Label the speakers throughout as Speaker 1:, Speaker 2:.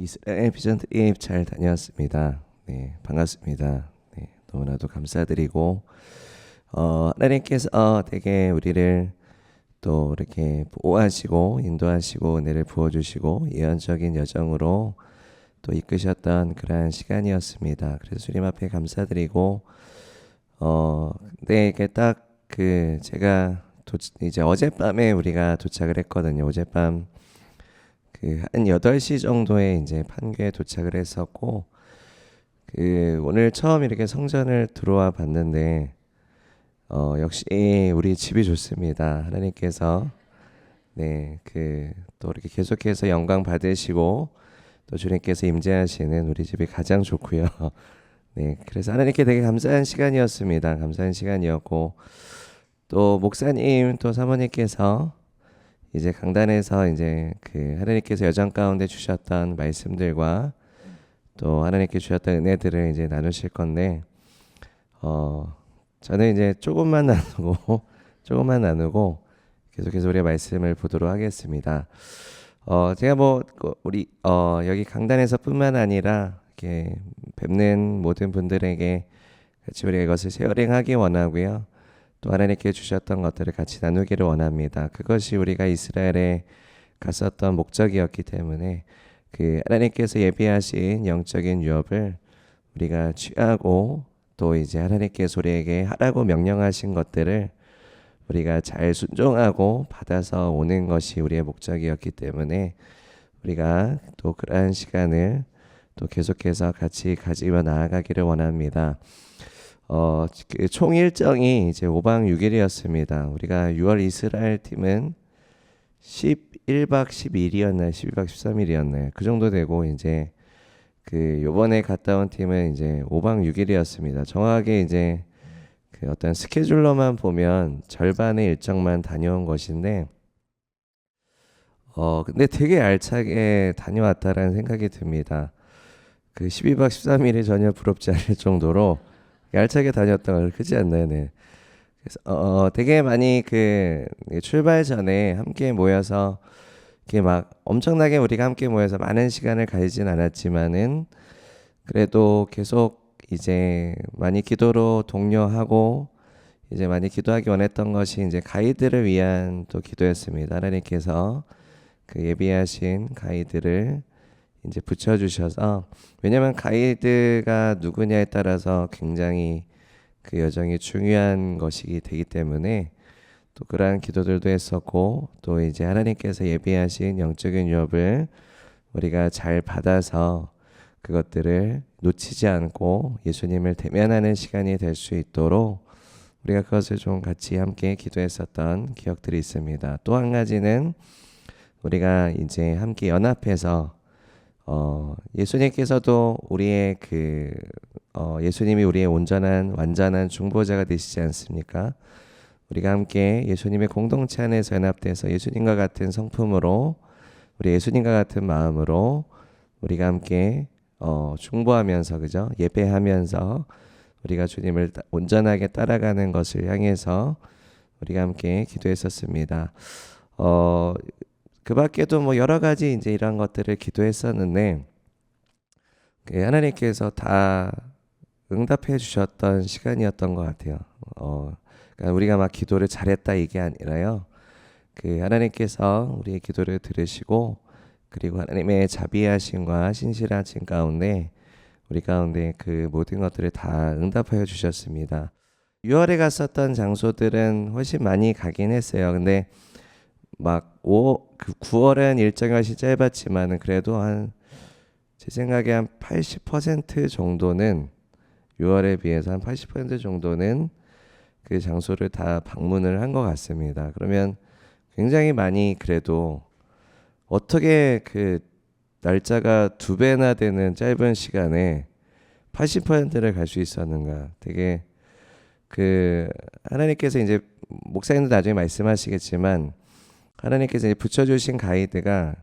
Speaker 1: 이스라엘 비전 트립 잘 다녀왔습니다. 네, 반갑습니다. 네, 너무나도 감사드리고 하나님께서 되게 우리를 또 이렇게 보호하시고 인도하시고 은혜를 부어주시고 예언적인 여정으로 또 이끄셨던 그러한 시간이었습니다. 그래서 주님 앞에 감사드리고 네, 이게 딱 그 제가 이제 어젯밤에 우리가 도착을 했거든요. 어젯밤 그 한 8시 정도에 이제 판교에 도착을 했었고 그 오늘 처음 이렇게 성전을 들어와 봤는데 역시 우리 집이 좋습니다. 하나님께서 네, 그 또 이렇게 계속해서 영광 받으시고 또 주님께서 임재하시는 우리 집이 가장 좋고요. 네, 그래서 하나님께 되게 감사한 시간이었습니다. 감사한 시간이었고 또 목사님 또 사모님께서 이제 강단에서 이제 그 하나님께서 여정 가운데 주셨던 말씀들과 또 하나님께 주셨던 은혜들을 이제 나누실 건데 저는 이제 조금만 나누고 계속해서 우리의 말씀을 보도록 하겠습니다. 제가 뭐 우리 여기 강단에서뿐만 아니라 이렇게 뵙는 모든 분들에게 같이 우리가 이것을 쉐어링하기 원하고요. 또 하나님께 주셨던 것들을 같이 나누기를 원합니다. 그것이 우리가 이스라엘에 갔었던 목적이었기 때문에 그 하나님께서 예비하신 영적인 유업을 우리가 취하고 또 이제 하나님께서 우리에게 하라고 명령하신 것들을 우리가 잘 순종하고 받아서 오는 것이 우리의 목적이었기 때문에 우리가 또 그러한 시간을 또 계속해서 같이 가지고 나아가기를 원합니다. 총 일정이 이제 5박 6일이었습니다. 우리가 6월 이스라엘 팀은 11박 12일이었나요? 12박 13일이었나요? 그 정도 되고 이제 그 요번에 갔다 온 팀은 이제 5박 6일이었습니다. 정확하게 이제 그 어떤 스케줄로만 보면 절반의 일정만 다녀온 것인데 근데 되게 알차게 다녀왔다라는 생각이 듭니다. 그 12박 13일이 전혀 부럽지 않을 정도로 알차게 다녔던 걸 그지 않나요? 네. 그래서 되게 많이 그 출발 전에 함께 모여서 이렇게 막 엄청나게 우리가 함께 모여서 많은 시간을 가지진 않았지만은 그래도 계속 이제 많이 기도로 독려하고 이제 많이 기도하기 원했던 것이 이제 가이드를 위한 또 기도였습니다. 하나님께서 그 예비하신 가이드를 이제 붙여주셔서 왜냐면 가이드가 누구냐에 따라서 굉장히 그 여정이 중요한 것이 되기 때문에 또 그러한 기도들도 했었고 또 이제 하나님께서 예비하신 영적인 유업을 우리가 잘 받아서 그것들을 놓치지 않고 예수님을 대면하는 시간이 될 수 있도록 우리가 그것을 좀 같이 함께 기도했었던 기억들이 있습니다. 또 한 가지는 우리가 이제 함께 연합해서 예수님께서도 우리의 예수님이 우리의 온전한 완전한 중보자가 되시지 않습니까? 우리가 함께 예수님의 공동체 안에서 연합돼서 예수님과 같은 성품으로 우리 예수님과 같은 마음으로 우리가 함께 중보하면서 그죠? 예배하면서 우리가 주님을 온전하게 따라가는 것을 향해서 우리가 함께 기도했었습니다. 그 밖에도 뭐 여러 가지 이제 이런 것들을 기도했었는데 하나님께서 다 응답해 주셨던 시간이었던 것 같아요. 그러니까 우리가 막 기도를 잘했다 이게 아니라요. 그 하나님께서 우리의 기도를 들으시고 그리고 하나님의 자비하심과 신실하심 가운데 우리 가운데 그 모든 것들을 다 응답하여 주셨습니다. 6월에 갔었던 장소들은 훨씬 많이 가긴 했어요. 근데 막 9월은 일정이 훨씬 짧았지만은 그래도 제 생각에 한 80% 정도는 6월에 비해서 한 80% 정도는 그 장소를 다 방문을 한 것 같습니다. 그러면 굉장히 많이 그래도 어떻게 그 날짜가 2배나 되는 짧은 시간에 80%를 갈 수 있었는가? 되게 그 하나님께서 이제 목사님도 나중에 말씀하시겠지만 하나님께서 이제 붙여주신 가이드가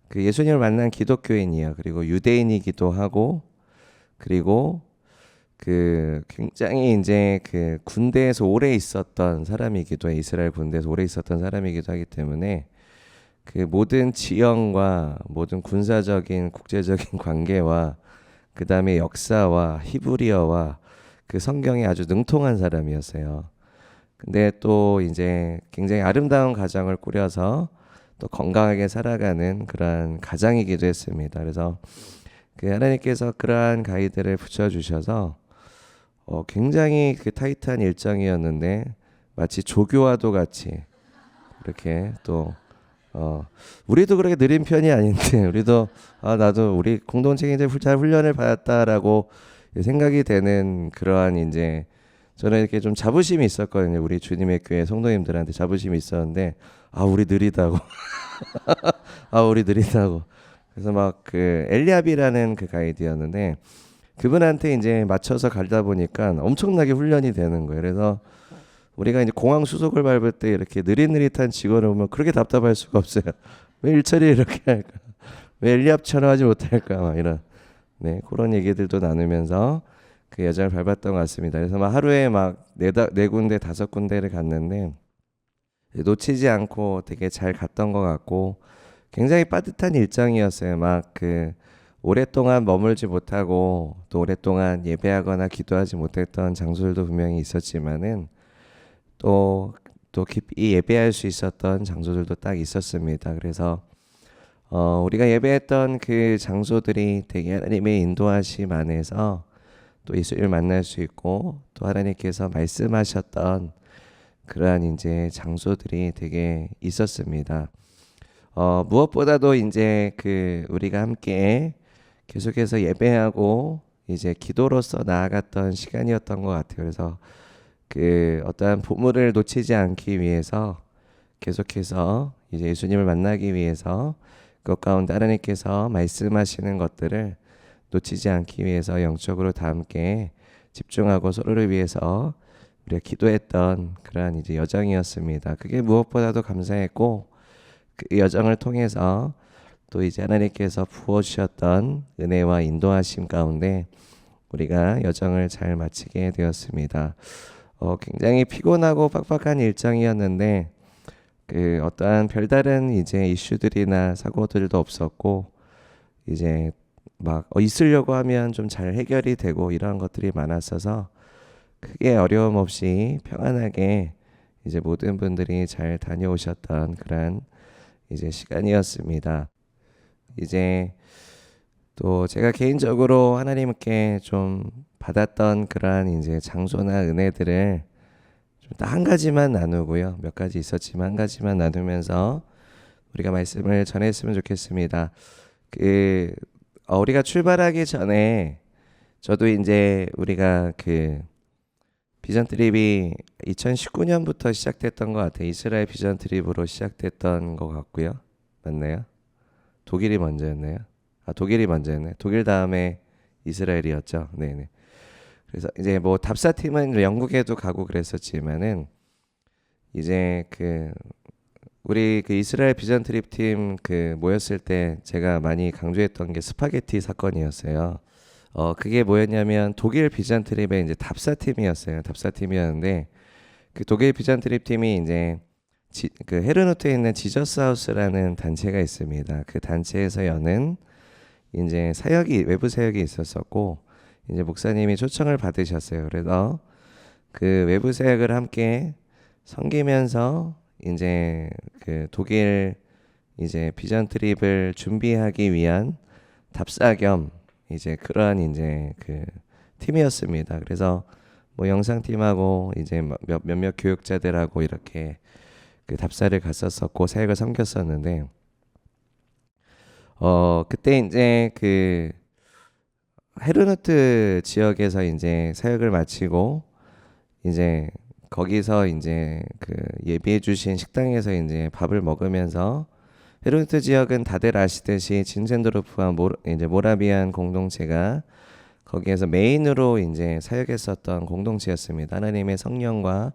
Speaker 1: 그 예수님을 만난 기독교인이에요. 그리고 유대인이기도 하고 그리고 그 굉장히 이제 그 군대에서 오래 있었던 사람이기도 해. 이스라엘 군대에서 오래 있었던 사람이기도 하기 때문에 그 모든 지형과 모든 군사적인 국제적인 관계와 그 다음에 역사와 히브리어와 그 성경에 아주 능통한 사람이었어요. 근데 또 이제 굉장히 아름다운 가정을 꾸려서 또 건강하게 살아가는 그러한 가장이기도 했습니다. 그래서 그 하나님께서 그러한 가이드를 붙여주셔서 굉장히 그 타이트한 일정이었는데 마치 조교와도 같이 이렇게 또 우리도 그렇게 느린 편이 아닌데 우리도 나도 우리 공동체에 이제 잘 훈련을 받았다라고 생각이 되는 그러한 이제 저는 이렇게 좀 자부심이 있었거든요. 우리 주님의 교회 성도님들한테 자부심이 있었는데 우리 느리다고 우리 느리다고 그래서 막 그 엘리압이라는 그 가이드였는데 그분한테 이제 맞춰서 가다 보니까 엄청나게 훈련이 되는 거예요. 그래서 우리가 이제 공항 수속을 밟을 때 이렇게 느릿느릿한 직원을 보면 그렇게 답답할 수가 없어요. 왜 일처리 이렇게 할까? 왜 엘리압처럼 하지 못할까? 막 이런 그런 얘기들도 나누면서 그 여정을 밟았던 것 같습니다. 그래서 막 하루에 막 네 군데 다섯 군데를 갔는데 놓치지 않고 되게 잘 갔던 것 같고 굉장히 빠듯한 일정이었어요. 막 그 오랫동안 머물지 못하고 또 오랫동안 예배하거나 기도하지 못했던 장소들도 분명히 있었지만은 또 깊이 예배할 수 있었던 장소들도 딱 있었습니다. 그래서 우리가 예배했던 그 장소들이 되게 하나님의 인도하심 안에서 또 예수를 만날 수 있고 또 하나님께서 말씀하셨던 그러한 이제 장소들이 되게 있었습니다. 무엇보다도 이제 그 우리가 함께 계속해서 예배하고 이제 기도로서 나아갔던 시간이었던 것 같아요. 그래서 그 어떠한 보물을 놓치지 않기 위해서 계속해서 이제 예수님을 만나기 위해서 그 가운데 하나님께서 말씀하시는 것들을 놓치지 않기 위해서 영적으로 다 함께 집중하고 서로를 위해서 우리가 기도했던 그러한 이제 여정이었습니다. 그게 무엇보다도 감사했고 그 여정을 통해서 또 이제 하나님께서 부어주셨던 은혜와 인도하심 가운데 우리가 여정을 잘 마치게 되었습니다. 굉장히 피곤하고 빡빡한 일정이었는데 그 어떠한 별다른 이제 이슈들이나 사고들도 없었고 이제 막 있으려고 하면 좀 잘 해결이 되고 이러한 것들이 많았어서 크게 어려움 없이 평안하게 이제 모든 분들이 잘 다녀오셨던 그런 이제 시간이었습니다. 이제 또 제가 개인적으로 하나님께 좀 받았던 그러한 이제 장소나 은혜들을 좀 한 가지만 나누고요. 몇 가지 있었지만 한 가지만 나누면서 우리가 말씀을 전했으면 좋겠습니다. 우리가 출발하기 전에 저도 이제 우리가 그 비전 트립이 2019년부터 시작됐던 것 같아요. 이스라엘 비전 트립으로 시작됐던 것 같고요. 맞나요? 독일이 먼저였나요? 독일이 먼저였네. 독일 다음에 이스라엘이었죠. 네네. 그래서 이제 뭐 답사팀은 영국에도 가고 그랬었지만은 이제 그 우리 그 이스라엘 비전 트립 팀 그 모였을 때 제가 많이 강조했던 게 스파게티 사건이었어요. 그게 뭐였냐면 독일 비전 트립의 이제 답사팀이었어요. 답사팀이었는데 그 독일 비전 트립 팀이 이제 그 헤르누트에 있는 지저스 하우스라는 단체가 있습니다. 그 단체에서 여는 이제 외부 사역이 있었었고 이제 목사님이 초청을 받으셨어요. 그래서 그 외부 사역을 함께 섬기면서 이제 그 독일 이제 비전 트립을 준비하기 위한 답사 겸 이제 그러한 이제 그 팀이었습니다. 그래서 뭐 영상팀하고 이제 몇몇 교육자들하고 이렇게 그 답사를 갔었었고 사역을 섬겼었는데 그때 이제 그 헤르누트 지역에서 이제 사역을 마치고 이제 거기서 이제 그 예비해 주신 식당에서 이제 밥을 먹으면서 헤르누트 지역은 다들 아시듯이 진젠도르프와 이제 모라비안 공동체가 거기에서 메인으로 이제 사역했었던 공동체였습니다. 하나님의 성령과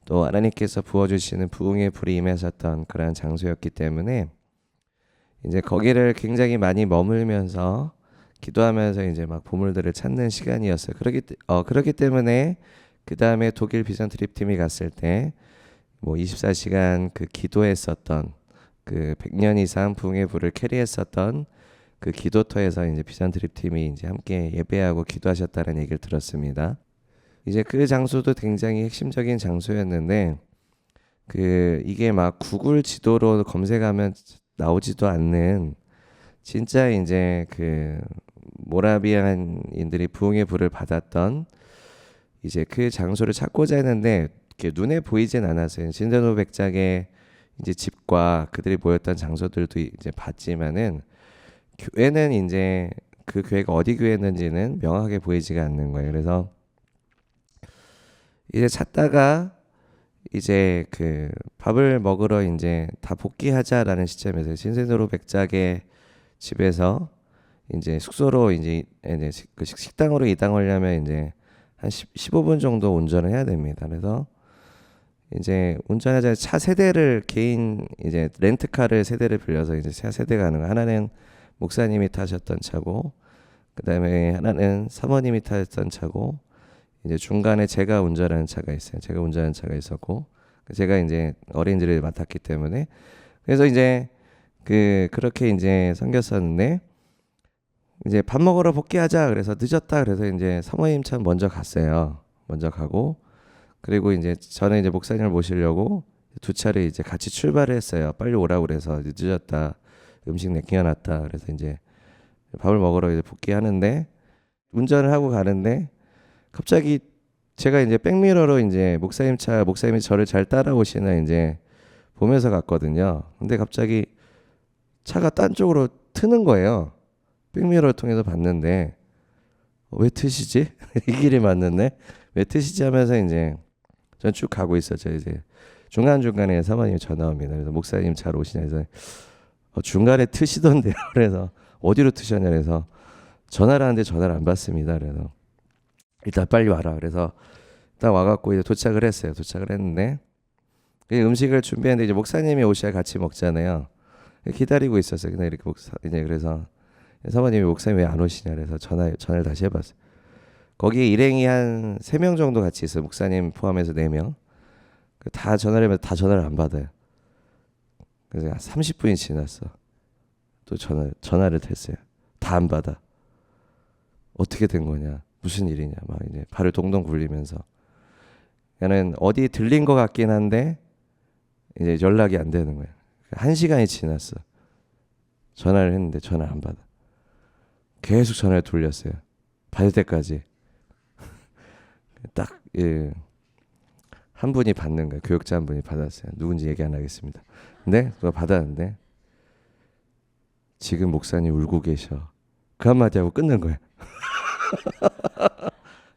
Speaker 1: 또 하나님께서 부어주시는 부흥의 불이 임하셨던 그런 장소였기 때문에 이제 거기를 굉장히 많이 머물면서 기도하면서 이제 막 보물들을 찾는 시간이었어요. 그렇기 때문에 그 다음에 독일 비전 트립 팀이 갔을 때 뭐 24시간 그 기도했었던 그 100년 이상 부흥의 불을 캐리했었던 그 기도터에서 이제 비전 드립 팀이 이제 함께 예배하고 기도하셨다는 얘기를 들었습니다. 이제 그 장소도 굉장히 핵심적인 장소였는데 그 이게 막 구글 지도로 검색하면 나오지도 않는 진짜 이제 그 모라비안인들이 부흥의 불을 받았던 이제 그 장소를 찾고자 했는데 눈에 보이진 않았어요. 신대노 백작의 이제 집과 그들이 모였던 장소들도 이제 봤지만은 교회는 이제 그 교회가 어디 교회였는지는 명확하게 보이지가 않는 거예요. 그래서 이제 찾다가 이제 그 밥을 먹으러 이제 다 복귀하자라는 시점에서 신세노로 백작의 집에서 이제 숙소로 이제 그 식당으로 이동하려면 이제 한 15분 정도 운전을 해야 됩니다. 그래서 이제 운전하자 차 세대를 개인 이제 렌트카를 세대를 빌려서 이제 차 세대가 가는 거. 하나는 목사님이 타셨던 차고, 그다음에 하나는 사모님이 타셨던 차고, 이제 중간에 제가 운전하는 차가 있어요. 제가 운전하는 차가 있었고, 제가 이제 어린이를 맡았기 때문에 그래서 이제 그렇게 이제 생겼었는데 이제 밥 먹으러 복귀하자 그래서 늦었다 그래서 이제 사모님 차 먼저 갔어요. 먼저 가고 그리고 이제 저는 이제 목사님을 모시려고 두 차례 이제 같이 출발을 했어요. 빨리 오라고 그래서 늦었다. 음식 내끼어놨다. 그래서 이제 밥을 먹으러 이제 복귀하는데 운전을 하고 가는데 갑자기 제가 이제 백미러로 이제 목사님이 저를 잘 따라오시나 이제 보면서 갔거든요. 근데 갑자기 차가 딴 쪽으로 트는 거예요. 백미러를 통해서 봤는데 왜 트시지? 이 길이 맞는데 왜 트시지 하면서 이제 전 쭉 가고 있었죠. 이제 중간중간에 사모님이 전화 옵니다. 그래서 목사님 잘 오시냐 해서 중간에 트시던데요. 그래서 어디로 트셨냐 그래서 전화를 하는데 전화를 안 받습니다. 그래서 일단 빨리 와라. 그래서 딱 와갖고 이제 도착을 했어요. 도착을 했는데 음식을 준비했는데 이제 목사님이 오셔야 같이 먹잖아요. 기다리고 있었어요. 그냥 이렇게 이제 그래서 사모님이 목사님 왜 안 오시냐 그래서 전화를 다시 해봤어요. 거기에 일행이 한 3명 정도 같이 있어요. 목사님 포함해서 4명. 다 전화를 하면 다 전화를 안 받아요. 그래서 한 30분이 지났어. 또 전화를 했어요. 다 안 받아. 어떻게 된 거냐? 무슨 일이냐? 막 이제 발을 동동 굴리면서. 얘는 어디 들린 것 같긴 한데 이제 연락이 안 되는 거예요. 1시간이 지났어. 전화를 했는데 전화 안 받아. 계속 전화를 돌렸어요. 받을 때까지. 딱 한 분이 받는 거예요. 교육자 한 분이 받았어요. 누군지 얘기 안 하겠습니다. 근데 그거 받았는데 지금 목사님 울고 계셔. 그 한마디 하고 끊는 거예요.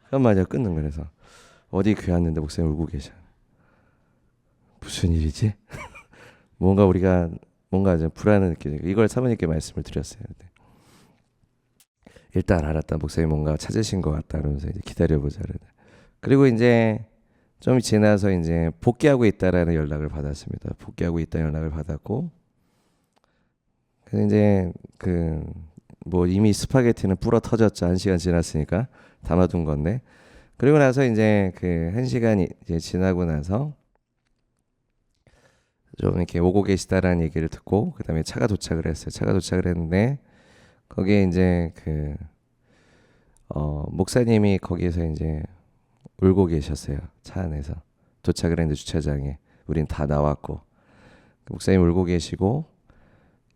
Speaker 1: 그 한마디 하고 끊는 거예요. 그래서 어디 교회 왔는데 목사님 울고 계셔. 무슨 일이지? 우리가 좀 불안한 느낌. 이걸 사모님께 말씀을 드렸어요. 일단 알았다. 목사님 뭔가 찾으신 것 같다. 그러면서 이제 기다려보자. 그리고 이제 좀 지나서 이제 복귀하고 있다라는 연락을 받았습니다. 복귀하고 있다는 연락을 받았고, 그래서 이제 이미 스파게티는 불어 터졌죠. 1시간 지났으니까 담아둔 건데. 그리고 나서 이제 1시간이 이제 지나고 나서 좀 이렇게 오고 계시다라는 얘기를 듣고 그다음에 차가 도착을 했어요. 차가 도착을 했는데 거기에 이제 목사님이 거기에서 이제 울고 계셨어요. 차 안에서 도착을 했는데 주차장에 우린 다 나왔고 목사님 울고 계시고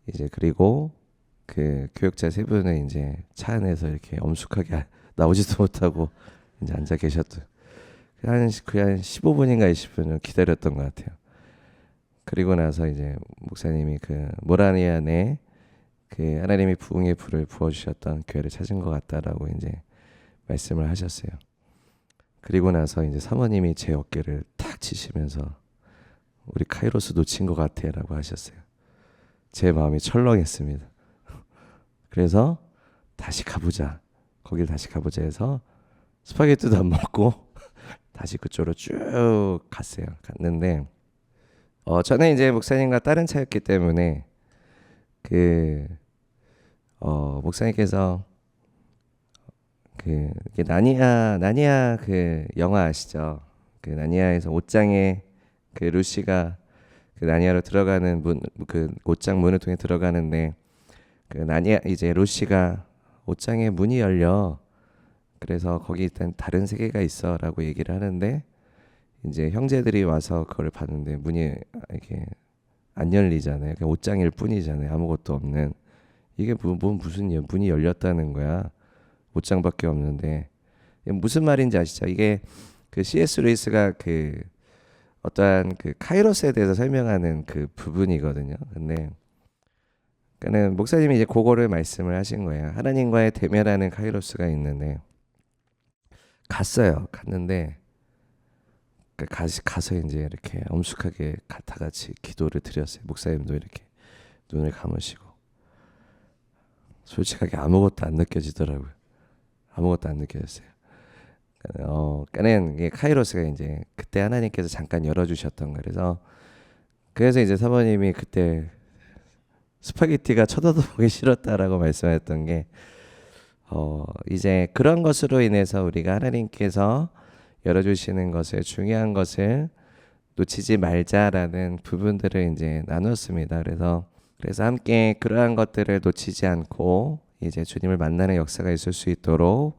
Speaker 1: 이제 그리고 교육자 3분은 이제 차 안에서 이렇게 엄숙하게 나오지도 못하고 이제 앉아 계셨던 한 15분인가 20분을 기다렸던 것 같아요. 그리고 나서 이제 목사님이 모라니안에 하나님이 부흥의 불을 부어주셨던 교회를 찾은 것 같다라고 이제 말씀을 하셨어요. 그리고 나서 이제 사모님이 제 어깨를 탁 치시면서 우리 카이로스 놓친 것 같아라고 하셨어요. 제 마음이 철렁했습니다. 그래서 다시 가보자. 거길 다시 가보자 해서 스파게티도 안 먹고 다시 그쪽으로 쭉 갔는데 저는 이제 목사님과 다른 차였기 때문에 목사님께서 나니아 영화 아시죠? 나니아에서 옷장에 루시가 그 나니아로 들어가는 문, 그 옷장 문을 통해 들어가는데 그 나니아 이제 루시가 옷장에 문이 열려. 그래서 거기 일단 다른 세계가 있어라고 얘기를 하는데 이제 형제들이 와서 그걸 봤는데 문이 이렇게 안 열리잖아요. 그냥 옷장일 뿐이잖아요. 아무것도 없는. 이게 무슨 문이 열렸다는 거야. 옷장밖에 없는데. 이게 무슨 말인지 아시죠? 이게 그 C.S. 루이스가 그 어떠한 그 카이로스에 대해서 설명하는 그 부분이거든요. 근데 그는 목사님이 이제 그거를 말씀을 하신 거예요. 하나님과의 대면하는 카이로스가 있는데 갔어요. 갔는데 가서 이제 이렇게 엄숙하게 다 같이 기도를 드렸어요. 목사님도 이렇게 눈을 감으시고 솔직하게 아무것도 안 느껴지더라고요. 아무것도 안 느껴졌어요. 그는 카이로스가 이제 그때 하나님께서 잠깐 열어주셨던 거예요. 그래서 이제 사모님이 그때 스파게티가 쳐다도 보기 싫었다라고 말씀하셨던 게 이제 그런 것으로 인해서 우리가 하나님께서 열어주시는 것을 중요한 것을 놓치지 말자라는 부분들을 이제 나눴습니다. 그래서 함께 그러한 것들을 놓치지 않고 이제 주님을 만나는 역사가 있을 수 있도록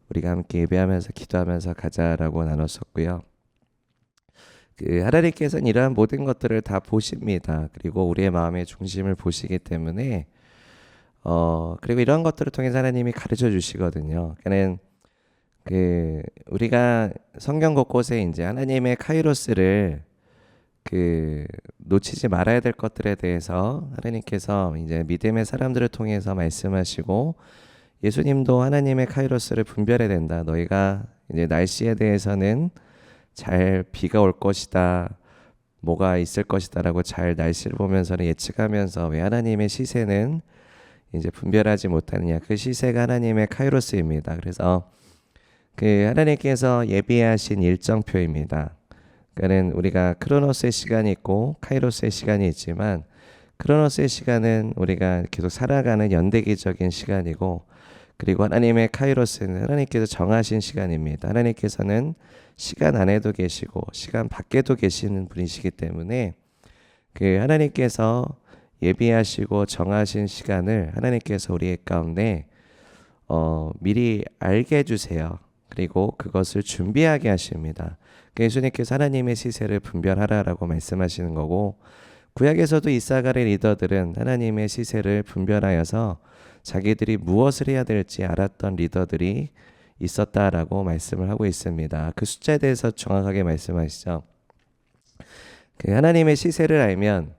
Speaker 1: 우리가 함께 예배하면서 기도하면서 가자라고 나눴었고요. 그 하나님께서는 이러한 모든 것들을 다 보십니다. 그리고 우리의 마음의 중심을 보시기 때문에 그리고 이런 것들을 통해서 하나님이 가르쳐 주시거든요. 그러니까는 그 우리가 성경 곳곳에 이제 하나님의 카이로스를 그 놓치지 말아야 될 것들에 대해서 하나님께서 이제 믿음의 사람들을 통해서 말씀하시고 예수님도 하나님의 카이로스를 분별해야 된다. 너희가 이제 날씨에 대해서는 잘 비가 올 것이다. 뭐가 있을 것이다라고 잘 날씨를 보면서는 예측하면서 왜 하나님의 시세는 이제 분별하지 못하느냐. 그 시세가 하나님의 카이로스입니다. 그래서 그 하나님께서 예비하신 일정표입니다. 그러니까는 우리가 크로노스의 시간이 있고 카이로스의 시간이 있지만 크로노스의 시간은 우리가 계속 살아가는 연대기적인 시간이고 그리고 하나님의 카이로스는 하나님께서 정하신 시간입니다. 하나님께서는 시간 안에도 계시고 시간 밖에도 계시는 분이시기 때문에 그 하나님께서 예비하시고 정하신 시간을 하나님께서 우리 가운데 미리 알게 해주세요. 그리고 그것을 준비하게 하십니다. 예수님께서 하나님의 시세를 분별하라라고 말씀하시는 거고 구약에서도 이사갈의 리더들은 하나님의 시세를 분별하여서 자기들이 무엇을 해야 될지 알았던 리더들이 있었다라고 말씀을 하고 있습니다. 그 숫자에 대해서 정확하게 말씀하시죠. 그 하나님의 시세를 알면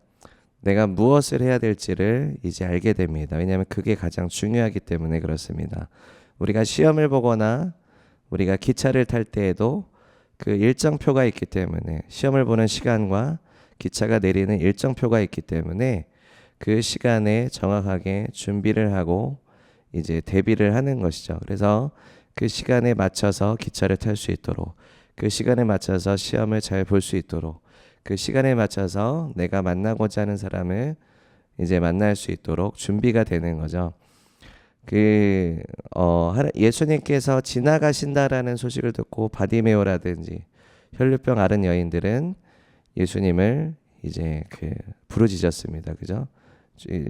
Speaker 1: 내가 무엇을 해야 될지를 이제 알게 됩니다. 왜냐하면 그게 가장 중요하기 때문에 그렇습니다. 우리가 시험을 보거나 우리가 기차를 탈 때에도 그 일정표가 있기 때문에 시험을 보는 시간과 기차가 내리는 일정표가 있기 때문에 그 시간에 정확하게 준비를 하고 이제 대비를 하는 것이죠. 그래서 그 시간에 맞춰서 기차를 탈 수 있도록 그 시간에 맞춰서 시험을 잘 볼 수 있도록 그 시간에 맞춰서 내가 만나고자 하는 사람을 이제 만날 수 있도록 준비가 되는 거죠. 예수님께서 지나가신다라는 소식을 듣고 바디메오라든지 혈류병 앓은 여인들은 예수님을 이제 부르짖었습니다. 그죠?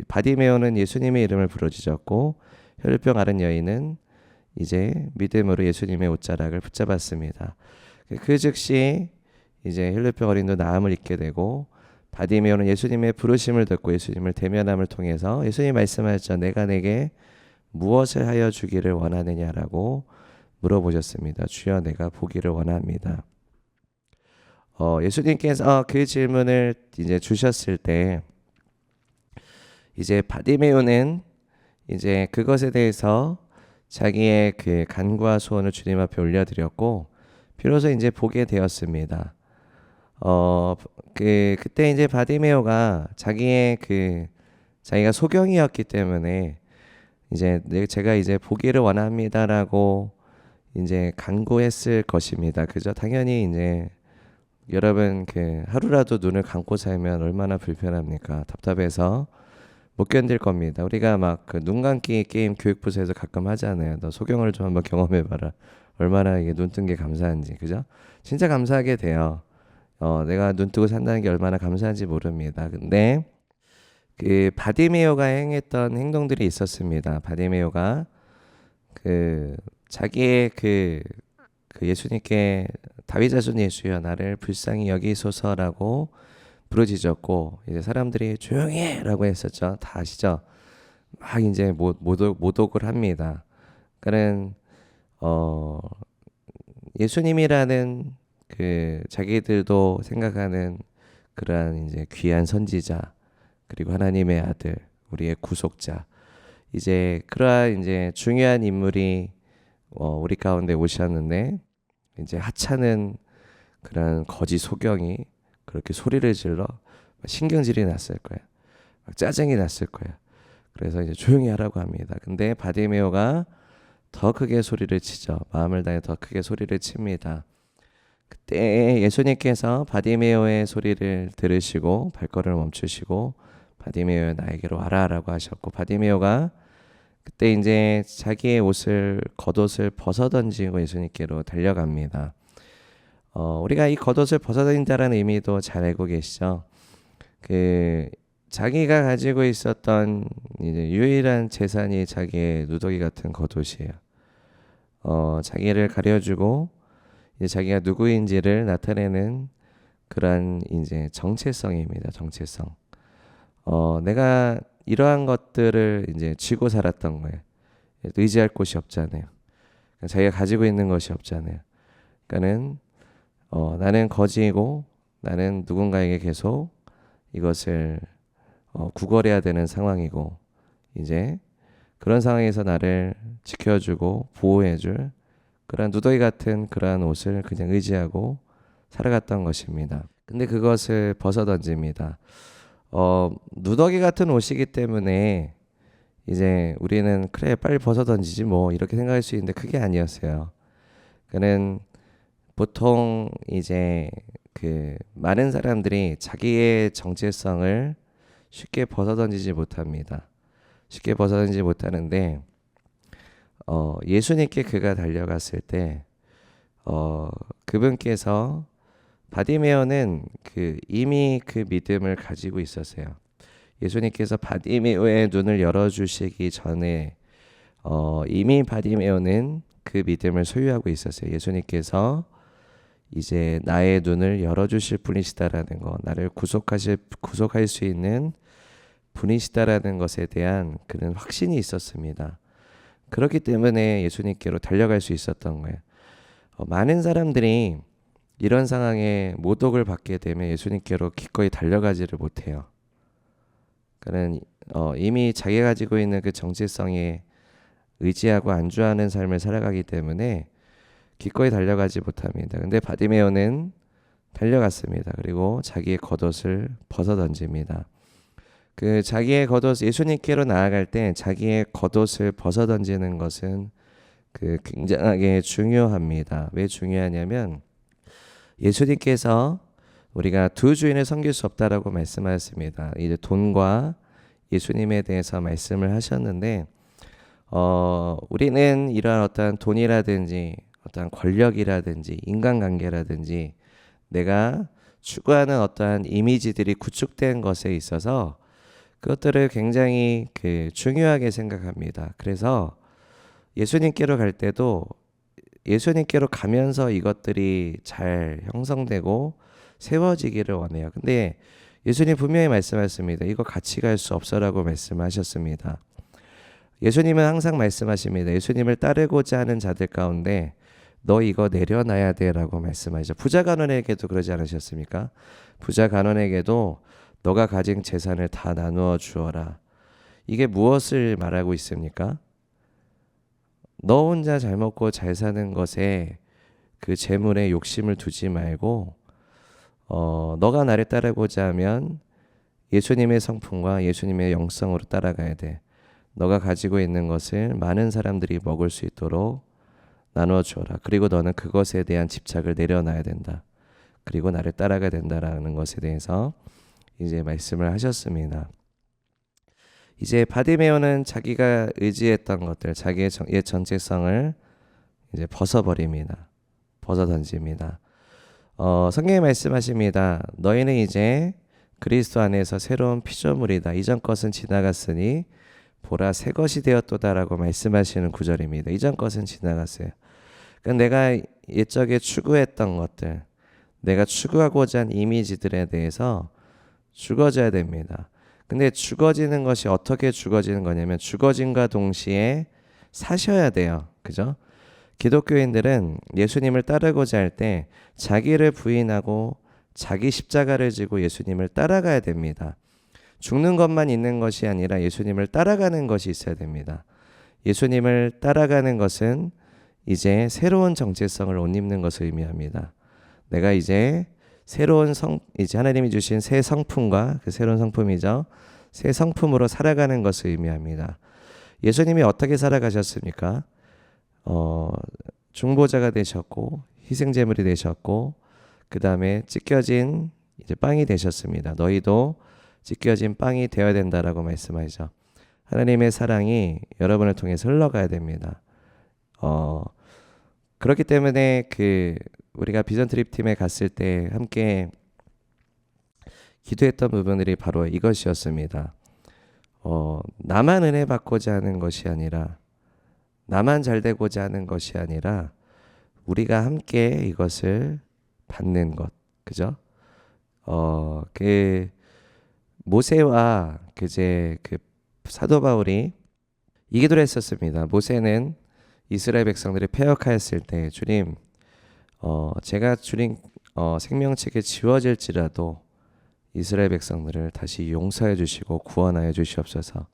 Speaker 1: 바디메오는 예수님의 이름을 부르짖었고 혈류병 앓은 여인은 이제 믿음으로 예수님의 옷자락을 붙잡았습니다. 그 즉시 이제 혈류병 어린도 나음을 입게 되고 바디메오는 예수님의 부르심을 듣고 예수님을 대면함을 통해서 예수님 말씀하셨죠. 내가 내게 무엇을 하여 주기를 원하느냐라고 물어보셨습니다. 주여 내가 보기를 원합니다. 예수님께서 그 질문을 이제 주셨을 때 이제 바디메오는 이제 그것에 대해서 자기의 그 간구와 소원을 주님 앞에 올려드렸고 비로소 이제 보게 되었습니다. 그때 이제 바디메오가 자기가 소경이었기 때문에 이제 제가 이제 보기를 원합니다라고 이제 간구했을 것입니다. 그죠? 당연히 이제 여러분 하루라도 눈을 감고 살면 얼마나 불편합니까? 답답해서 못 견딜 겁니다. 우리가 막 눈 감기 게임 교육부서에서 가끔 하잖아요. 너 소경을 좀 한번 경험해봐라. 얼마나 이게 눈 뜬 게 감사한지, 그죠? 진짜 감사하게 돼요. 내가 눈 뜨고 산다는 게 얼마나 감사한지 모릅니다. 근데 그 바디메오가 행했던 행동들이 있었습니다. 바디메오가 그 자기의 그 예수님께 다윗 자손 예수여 나를 불쌍히 여기소서라고 부르짖었고 이제 사람들이 조용히 해라고 했었죠. 다 아시죠? 막 이제 모독을 합니다. 그러니까는 예수님이라는 그 자기들도 생각하는 그러한 이제 귀한 선지자 그리고 하나님의 아들 우리의 구속자 이제 그러한 이제 중요한 인물이 우리 가운데 오셨는데 이제 하찮은 그런 거짓 소경이 그렇게 소리를 질러 신경질이 났을 거야. 막 짜증이 났을 거야. 그래서 이제 조용히 하라고 합니다. 근데 바디메오가 더 크게 소리를 치죠. 마음을 다해 더 크게 소리를 칩니다. 그때 예수님께서 바디메오의 소리를 들으시고 발걸음을 멈추시고 바디메오여 나에게로 와라라고 하셨고 바디메오가 그때 이제 자기의 겉옷을 벗어 던지고 예수님께로 달려갑니다. 우리가 이 겉옷을 벗어 던진다라는 의미도 잘 알고 계시죠? 그 자기가 가지고 있었던 이제 유일한 재산이 자기의 누더기 같은 겉옷이에요. 자기를 가려주고 이제 자기가 누구인지를 나타내는 그러한 이제 정체성입니다. 정체성. 내가 이러한 것들을 이제 쥐고 살았던 거예요. 의지할 곳이 없잖아요. 자기가 가지고 있는 것이 없잖아요. 그러니까는 나는 거지이고 나는 누군가에게 계속 이것을 구걸해야 되는 상황이고 이제 그런 상황에서 나를 지켜주고 보호해줄 그런 누더기 같은 그러한 옷을 그냥 의지하고 살아갔던 것입니다. 근데 그것을 벗어 던집니다. 누더기 같은 옷이기 때문에 이제 우리는 그래 빨리 벗어 던지지 뭐 이렇게 생각할 수 있는데 그게 아니었어요. 그는 보통 이제 그 많은 사람들이 자기의 정체성을 쉽게 벗어 던지지 못합니다. 쉽게 벗어 던지지 못하는데 예수님께 그가 달려갔을 때 그분께서 바디메오는 이미 그 믿음을 가지고 있었어요. 예수님께서 바디메오의 눈을 열어주시기 전에 이미 바디메오는 그 믿음을 소유하고 있었어요. 예수님께서 이제 나의 눈을 열어주실 분이시다라는 거, 나를 구속할 수 있는 분이시다라는 것에 대한 그런 확신이 있었습니다. 그렇기 때문에 예수님께로 달려갈 수 있었던 거예요. 많은 사람들이 이런 상황에 모독을 받게 되면 예수님께로 기꺼이 달려가지를 못해요. 그는 이미 자기가 가지고 있는 그 정체성에 의지하고 안주하는 삶을 살아가기 때문에 기꺼이 달려가지 못합니다. 근데 바디메오는 달려갔습니다. 그리고 자기의 겉옷을 벗어 던집니다. 그 자기의 겉옷 예수님께로 나아갈 때 자기의 겉옷을 벗어 던지는 것은 굉장하게 중요합니다. 왜 중요하냐면 예수님께서 우리가 두 주인을 섬길 수 없다라고 말씀하셨습니다. 이제 돈과 예수님에 대해서 말씀을 하셨는데 우리는 이러한 어떠한 돈이라든지 어떠한 권력이라든지 인간관계라든지 내가 추구하는 어떠한 이미지들이 구축된 것에 있어서 그것들을 굉장히 중요하게 생각합니다. 그래서 예수님께로 갈 때도 예수님께로 가면서 이것들이 잘 형성되고 세워지기를 원해요. 근데 예수님 분명히 말씀하셨습니다. 이거 같이 갈 수 없어라고 말씀하셨습니다. 예수님은 항상 말씀하십니다. 예수님을 따르고자 하는 자들 가운데 너 이거 내려놔야 돼라고 말씀하시죠. 부자 간원에게도 그러지 않으셨습니까? 부자 간원에게도 너가 가진 재산을 다 나누어 주어라. 이게 무엇을 말하고 있습니까? 너 혼자 잘 먹고 잘 사는 것에 그 재물에 욕심을 두지 말고 너가 나를 따르고자 하면 예수님의 성품과 예수님의 영성으로 따라가야 돼. 너가 가지고 있는 것을 많은 사람들이 먹을 수 있도록 나누어 주어라. 그리고 너는 그것에 대한 집착을 내려놔야 된다. 그리고 나를 따라가야 된다라는 것에 대해서 이제 말씀을 하셨습니다. 이제 바디메오는 자기가 의지했던 것들, 자기의 옛 정체성을 이제 벗어버립니다. 벗어 던집니다. 성경에 말씀하십니다. 너희는 이제 그리스도 안에서 새로운 피조물이다. 이전 것은 지나갔으니 보라 새 것이 되었도다라고 말씀하시는 구절입니다. 이전 것은 지나갔어요. 그러니까 내가 옛적에 추구했던 것들, 내가 추구하고자 한 이미지들에 대해서 죽어져야 됩니다. 근데 죽어지는 것이 어떻게 죽어지는 거냐면 죽어짐과 동시에 사셔야 돼요. 그죠? 기독교인들은 예수님을 따르고자 할 때 자기를 부인하고 자기 십자가를 지고 예수님을 따라가야 됩니다. 죽는 것만 있는 것이 아니라 예수님을 따라가는 것이 있어야 됩니다. 예수님을 따라가는 것은 이제 새로운 정체성을 옷 입는 것을 의미합니다. 내가 이제 새로운 이제 하나님이 주신 새 성품과 그 새로운 성품이죠. 새 성품으로 살아가는 것을 의미합니다. 예수님이 어떻게 살아가셨습니까? 중보자가 되셨고 희생제물이 되셨고 그 다음에 찢겨진 이제 빵이 되셨습니다. 너희도 찢겨진 빵이 되어야 된다라고 말씀하시죠. 하나님의 사랑이 여러분을 통해서 흘러가야 됩니다. 그렇기 때문에 우리가 비전 트립 팀에 갔을 때 함께 기도했던 부분들이 바로 이것이었습니다. 나만 은혜 받고자 하는 것이 아니라 나만 잘 되고자 하는 것이 아니라 우리가 함께 이것을 받는 것, 그죠? 모세와 그 사도 바울이 이 기도를 했었습니다. 모세는 이스라엘 백성들이 패역하였을 때 주님, 제가 주님 생명책에 지워질지라도 이스라엘 백성들을 다시 용서해 주시고 구원하여 주시옵소서.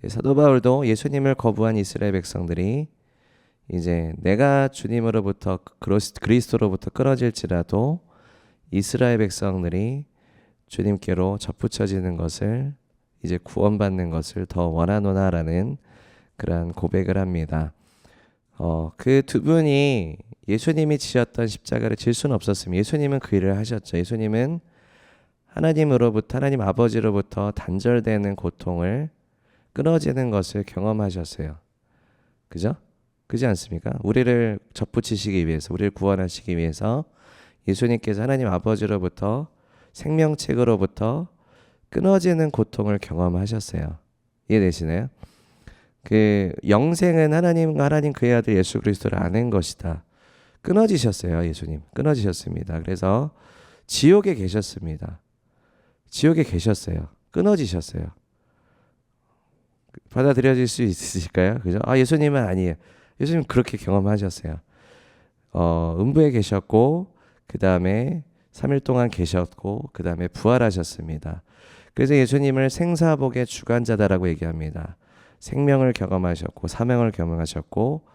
Speaker 1: 사도 바울도 예수님을 거부한 이스라엘 백성들이 이제 내가 주님으로부터 그리스도로부터 끊어질지라도 이스라엘 백성들이 주님께로 접붙여지는 것을 이제 구원받는 것을 더 원하노나라는 그러한 고백을 합니다. 그 두 분이 예수님이 지셨던 십자가를 질 수는 없었습니다. 예수님은 그 일을 하셨죠. 예수님은 하나님 아버지로부터 단절되는 고통을 끊어지는 것을 경험하셨어요. 그죠? 그렇지 않습니까? 우리를 접붙이시기 위해서, 우리를 구원하시기 위해서 예수님께서 하나님 아버지로부터 생명책으로부터 끊어지는 고통을 경험하셨어요. 이해되시나요? 영생은 하나님과 하나님 그의 아들 예수 그리스도를 아는 것이다. 끊어지셨어요. 예수님 끊어지셨습니다. 그래서 지옥에 계셨습니다. 지옥에 계셨어요. 끊어지셨어요. 받아들여질 수 있으실까요? 그죠? 예수님은 아니에요. 예수님 그렇게 경험하셨어요. 음부에 계셨고 그 다음에 3일 동안 계셨고 그 다음에 부활하셨습니다. 그래서 예수님을 생사복의 주관자다라고 얘기합니다. 생명을 경험하셨고 사명을 경험하셨고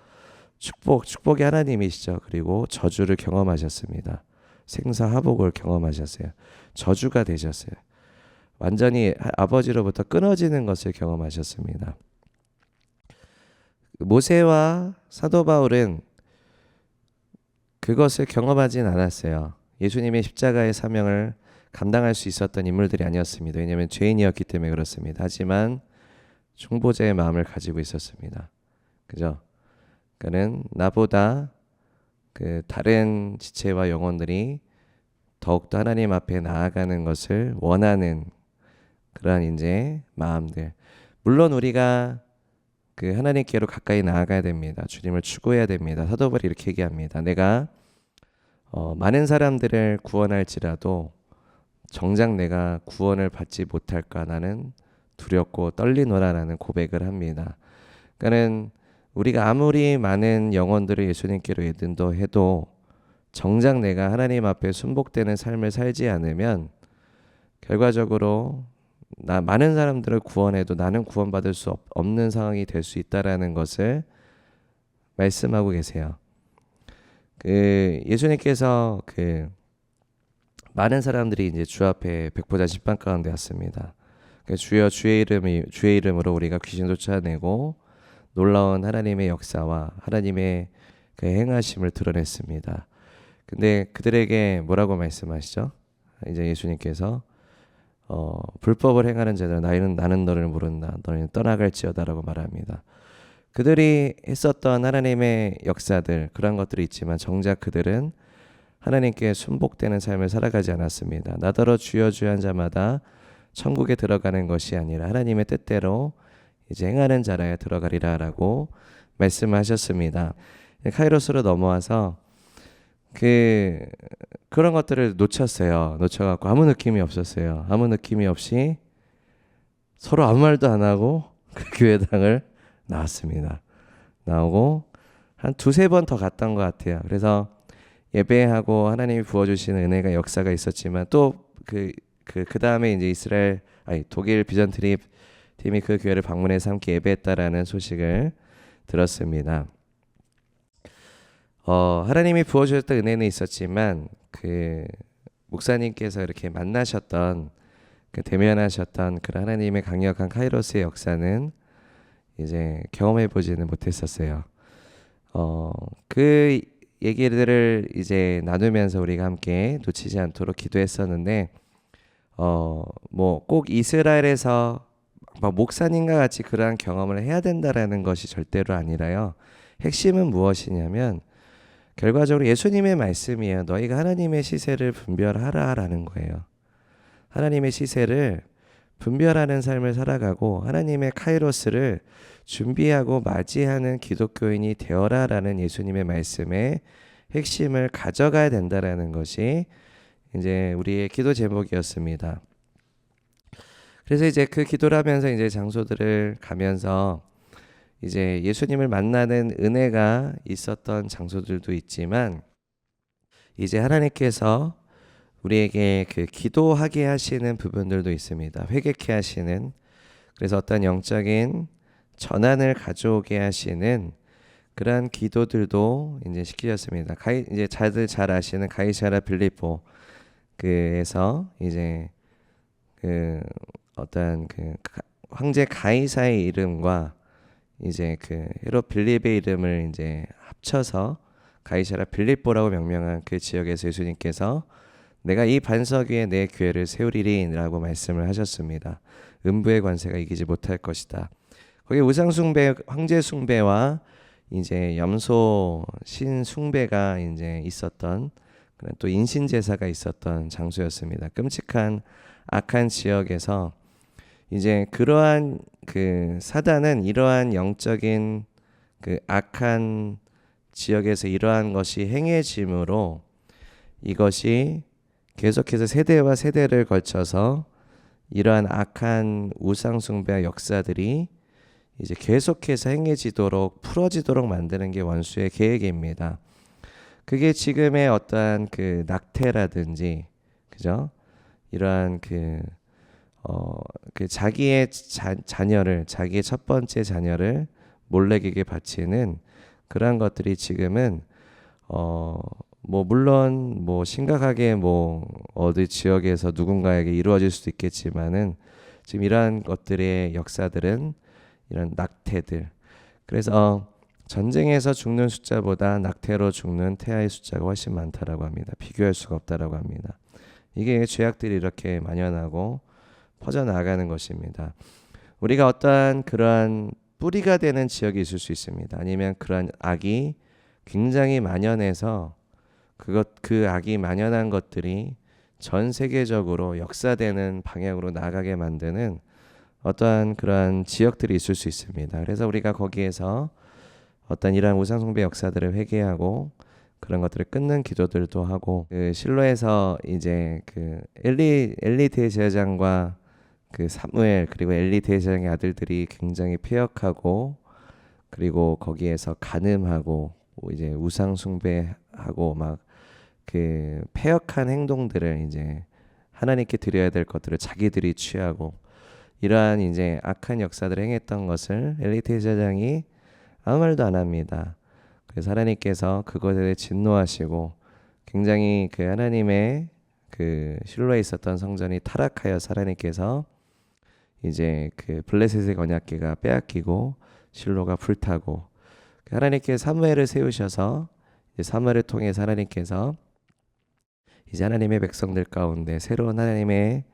Speaker 1: 축복이 하나님이시죠. 그리고 저주를 경험하셨습니다. 생사하복을 경험하셨어요. 저주가 되셨어요. 완전히 아버지로부터 끊어지는 것을 경험하셨습니다. 모세와 사도 바울은 그것을 경험하진 않았어요. 예수님의 십자가의 사명을 감당할 수 있었던 인물들이 아니었습니다. 왜냐하면 죄인이었기 때문에 그렇습니다. 하지만 중보자의 마음을 가지고 있었습니다. 그죠? 그는 나보다 다른 지체와 영혼들이 더욱더 하나님 앞에 나아가는 것을 원하는 그러한 이제 마음들. 물론 우리가 하나님께로 가까이 나아가야 됩니다. 주님을 추구해야 됩니다. 사도 바울이 이렇게 얘기합니다. 내가 많은 사람들을 구원할지라도 정작 내가 구원을 받지 못할까 나는 두렵고 떨리노라라는 고백을 합니다. 그러니까는 우리가 아무리 많은 영혼들을 예수님께로 인도해도 정작 내가 하나님 앞에 순복되는 삶을 살지 않으면 결과적으로 많은 사람들을 구원해도 나는 구원받을 수 없는 상황이 될 수 있다라는 것을 말씀하고 계세요. 예수님께서 많은 사람들이 이제 주 앞에 백보자 10반 가운데 왔습니다. 주여 주의 이름으로 우리가 귀신 쫓아내고 놀라운 하나님의 역사와 하나님의 그 행하심을 드러냈습니다. 근데 그들에게 뭐라고 말씀하시죠? 이제 예수님께서 불법을 행하는 자들 나는 너를 모른다. 너희는 떠나갈지어다라고 말합니다. 그들이 했었던 하나님의 역사들 그런 것들이 있지만 정작 그들은 하나님께 순복되는 삶을 살아가지 않았습니다. 나더러 주여 주여 한 자마다 천국에 들어가는 것이 아니라 하나님의 뜻대로 이제 행하는 자라야 들어가리라라고 말씀하셨습니다. 카이로스로 넘어와서 그런 것들을 놓쳤어요. 놓쳐갖고 아무 느낌이 없었어요. 아무 느낌이 없이 서로 아무 말도 안 하고 그 교회당을 나왔습니다. 나오고 한 두세 번 더 갔던 것 같아요. 그래서 예배하고 하나님이 부어주시는 은혜가 역사가 있었지만 또 그 다음에 이제 독일 비전 트립 팀이 그 교회를 방문해서 함께 예배했다라는 소식을 들었습니다. 하나님이 부어주셨던 은혜는 있었지만 그 목사님께서 이렇게 만나셨던 대면하셨던 그런 하나님의 강력한 카이로스의 역사는 이제 경험해 보지는 못했었어요. 그 얘기들을 이제 나누면서 우리가 함께 놓치지 않도록 기도했었는데 뭐 꼭 이스라엘에서 목사님과 같이 그러한 경험을 해야 된다라는 것이 절대로 아니라요. 핵심은 무엇이냐면 결과적으로 예수님의 말씀이에요. 너희가 하나님의 시세를 분별하라라는 거예요. 하나님의 시세를 분별하는 삶을 살아가고 하나님의 카이로스를 준비하고 맞이하는 기독교인이 되어라라는 예수님의 말씀의 핵심을 가져가야 된다라는 것이 이제 우리의 기도 제목이었습니다. 그래서 이제 그 기도를 하면서 이제 장소들을 가면서 이제 예수님을 만나는 은혜가 있었던 장소들도 있지만 이제 하나님께서 우리에게 그 기도하게 하시는 부분들도 있습니다. 회개케 하시는, 그래서 어떤 영적인 전환을 가져오게 하시는 그러한 기도들도 이제 시키셨습니다. 이제 다들 잘 아시는 가이사랴 빌립보 그에서 이제 어떤 황제 가이사의 이름과 이제 헤롯 빌립의 이름을 이제 합쳐서 가이사랴 빌립보라고 명명한 그 지역에서 예수님께서 내가 이 반석 위에 내 교회를 세우리리라고 말씀을 하셨습니다. 음부의 관세가 이기지 못할 것이다. 거기 우상 숭배, 황제 숭배와 이제 염소 신 숭배가 이제 있었던, 또 인신 제사가 있었던 장소였습니다. 끔찍한 악한 지역에서 이제 그러한 사단은 이러한 영적인 악한 지역에서 이러한 것이 행해짐으로 이것이 계속해서 세대와 세대를 걸쳐서 이러한 악한 우상 숭배와 역사들이 이제 계속해서 행해지도록 풀어지도록 만드는 게 원수의 계획입니다. 그게 지금의 어떠한 낙태라든지, 그죠? 이러한 자기의 자녀를, 자기의 첫 번째 자녀를 몰래에게 바치는 그러한 것들이 지금은 물론 심각하게 어디 지역에서 누군가에게 이루어질 수도 있겠지만은 지금 이러한 것들의 역사들은 이런 낙태들, 그래서 전쟁에서 죽는 숫자보다 낙태로 죽는 태아의 숫자가 훨씬 많다라고 합니다. 비교할 수가 없다라고 합니다. 이게 죄악들이 이렇게 만연하고 퍼져나가는 것입니다. 우리가 어떠한 그러한 뿌리가 되는 지역이 있을 수 있습니다. 아니면 그러한 악이 굉장히 만연해서 그 악이 만연한 것들이 전 세계적으로 역사되는 방향으로 나아가게 만드는 어떠한 그러한 지역들이 있을 수 있습니다. 그래서 우리가 거기에서 어떤 이러한 우상숭배 역사들을 회개하고 그런 것들을 끊는 기도들도 하고, 실로에서 이제 엘리 대제사장과 사무엘 그리고 엘리 대제사장의 아들들이 굉장히 패역하고, 그리고 거기에서 간음하고 이제 우상숭배하고 패역한 행동들을 이제 하나님께 드려야 될 것들을 자기들이 취하고, 이러한 이제 악한 역사들을 행했던 것을 엘리 대제사장이 아무 말도 안 합니다. 그래서 하나님께서 그것에 대해 진노하시고, 굉장히 하나님의 실로에 있었던 성전이 타락하여서 하나님께서 이제 블레셋의 언약궤가 빼앗기고 실로가 불타고, 하나님께서 사무엘을 세우셔서 사무엘을 통해서 하나님께서 이제 하나님의 백성들 가운데 새로운 하나님의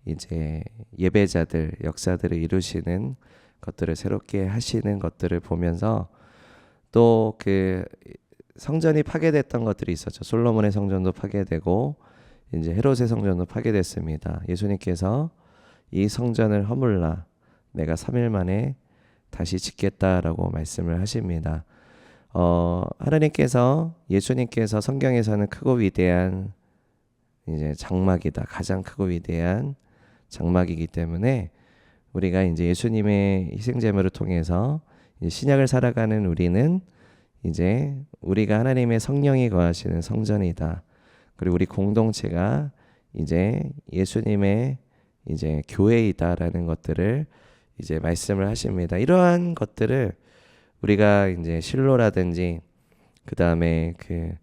Speaker 1: 이제 예배자들, 역사들을 이루시는 것들을 새롭게 하시는 것들을 보면서 또 성전이 파괴됐던 것들이 있었죠. 솔로몬의 성전도 파괴되고 이제 헤롯의 성전도 파괴됐습니다. 예수님께서 이 성전을 허물라 내가 3일 만에 다시 짓겠다라고 말씀을 하십니다. 하나님께서 예수님께서 성경에서는 크고 위대한 이제 장막이다. 가장 크고 위대한 장막이기 때문에 우리가 이제 예수님의 희생제물을 통해서 이제 신약을 살아가는 우리는 이제 우리가 하나님의 성령이 거하시는 성전이다. 그리고 우리 공동체가 이제 예수님의 이제 교회이다라는 것들을 이제 말씀을 하십니다. 이러한 것들을 우리가 이제 실로라든지 그 다음에 그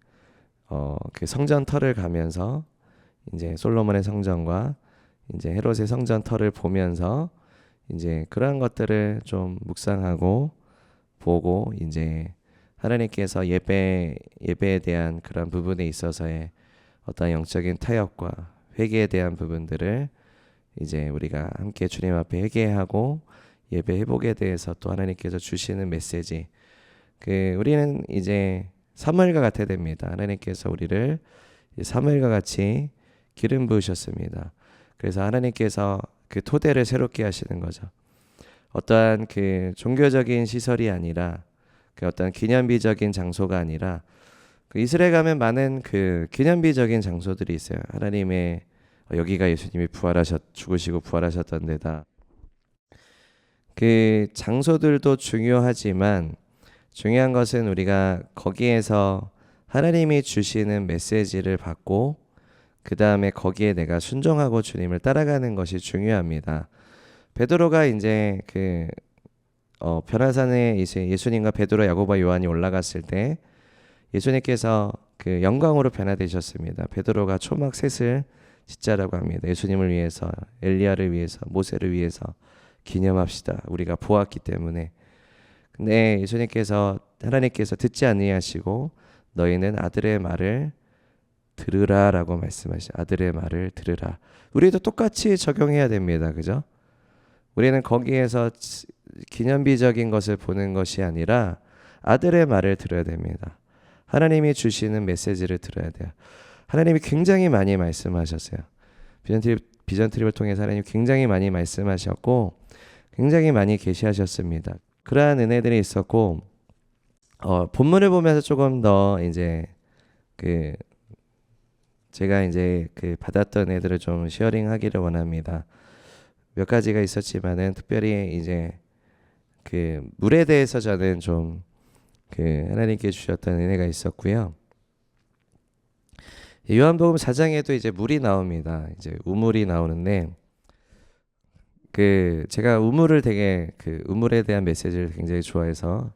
Speaker 1: 성전 터를 가면서 이제 솔로몬의 성전과 이제 헤롯의 성전 터를 보면서 이제 그러한 것들을 좀 묵상하고 보고 이제 하나님께서 예배에 대한 그런 부분에 있어서의 어떤 영적인 타협과 회개에 대한 부분들을 이제 우리가 함께 주님 앞에 회개하고 예배 회복에 대해서 또 하나님께서 주시는 메시지. 우리는 이제 사무엘과 같아야 됩니다. 하나님께서 우리를 사무엘과 같이 기름 부으셨습니다. 그래서 하나님께서 그 토대를 새롭게 하시는 거죠. 어떠한 그 종교적인 시설이 아니라 그 어떤 기념비적인 장소가 아니라 그 이스라엘 가면 많은 그 기념비적인 장소들이 있어요. 하나님의 여기가 예수님이 죽으시고 부활하셨던 데다. 그 장소들도 중요하지만 중요한 것은 우리가 거기에서 하나님이 주시는 메시지를 받고 그 다음에 거기에 내가 순종하고 주님을 따라가는 것이 중요합니다. 베드로가 이제 변화산에 이제 예수님과 베드로, 야고보, 요한이 올라갔을 때 예수님께서 그 영광으로 변화되셨습니다. 베드로가 초막 셋을 짓자라고 합니다. 예수님을 위해서, 엘리야를 위해서, 모세를 위해서 기념합시다. 우리가 보았기 때문에. 근데 하나님께서 듣지 아니하시고 너희는 아들의 말을 들으라라고 말씀하시죠. 아들의 말을 들으라. 우리도 똑같이 적용해야 됩니다. 그죠? 우리는 거기에서 기념비적인 것을 보는 것이 아니라 아들의 말을 들어야 됩니다. 하나님이 주시는 메시지를 들어야 돼요. 하나님이 굉장히 많이 말씀하셨어요. 비전 트립을 통해서 하나님이 굉장히 많이 말씀하셨고 굉장히 많이 계시하셨습니다. 그러한 은혜들이 있었고 본문을 보면서 조금 더 이제 제가 이제 받았던 애들을 좀 쉐어링하기를 원합니다. 몇 가지가 있었지만은 특별히 이제 물에 대해서 저는 좀 하나님께 주셨던 은혜가 있었고요. 요한복음 4장에도 이제 물이 나옵니다. 이제 우물이 나오는데 제가 우물을 되게 우물에 대한 메시지를 굉장히 좋아해서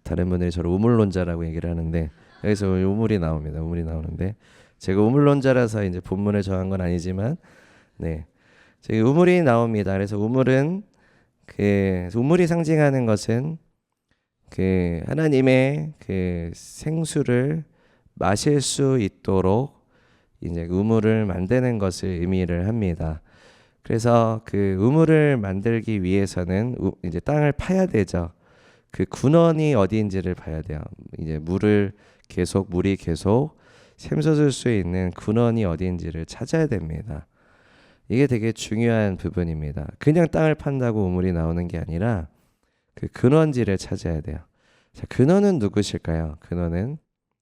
Speaker 1: 다른 분들이 저를 우물론자라고 얘기를 하는데 여기서 우물이 나옵니다. 우물이 나오는데 제가 우물론자라서 이제 본문을 정한 건 아니지만 저기 우물이 나옵니다. 그래서 우물은 우물이 상징하는 것은 하나님의 생수를 마실 수 있도록 이제 우물을 만드는 것을 의미를 합니다. 그래서 우물을 만들기 위해서는 이제 땅을 파야 되죠. 근원이 어디인지를 봐야 돼요. 이제 물이 계속 샘솟을 수 있는 근원이 어디인지를 찾아야 됩니다. 이게 되게 중요한 부분입니다. 그냥 땅을 판다고 우물이 나오는 게 아니라 근원지를 찾아야 돼요. 자, 근원은 누구실까요? 근원은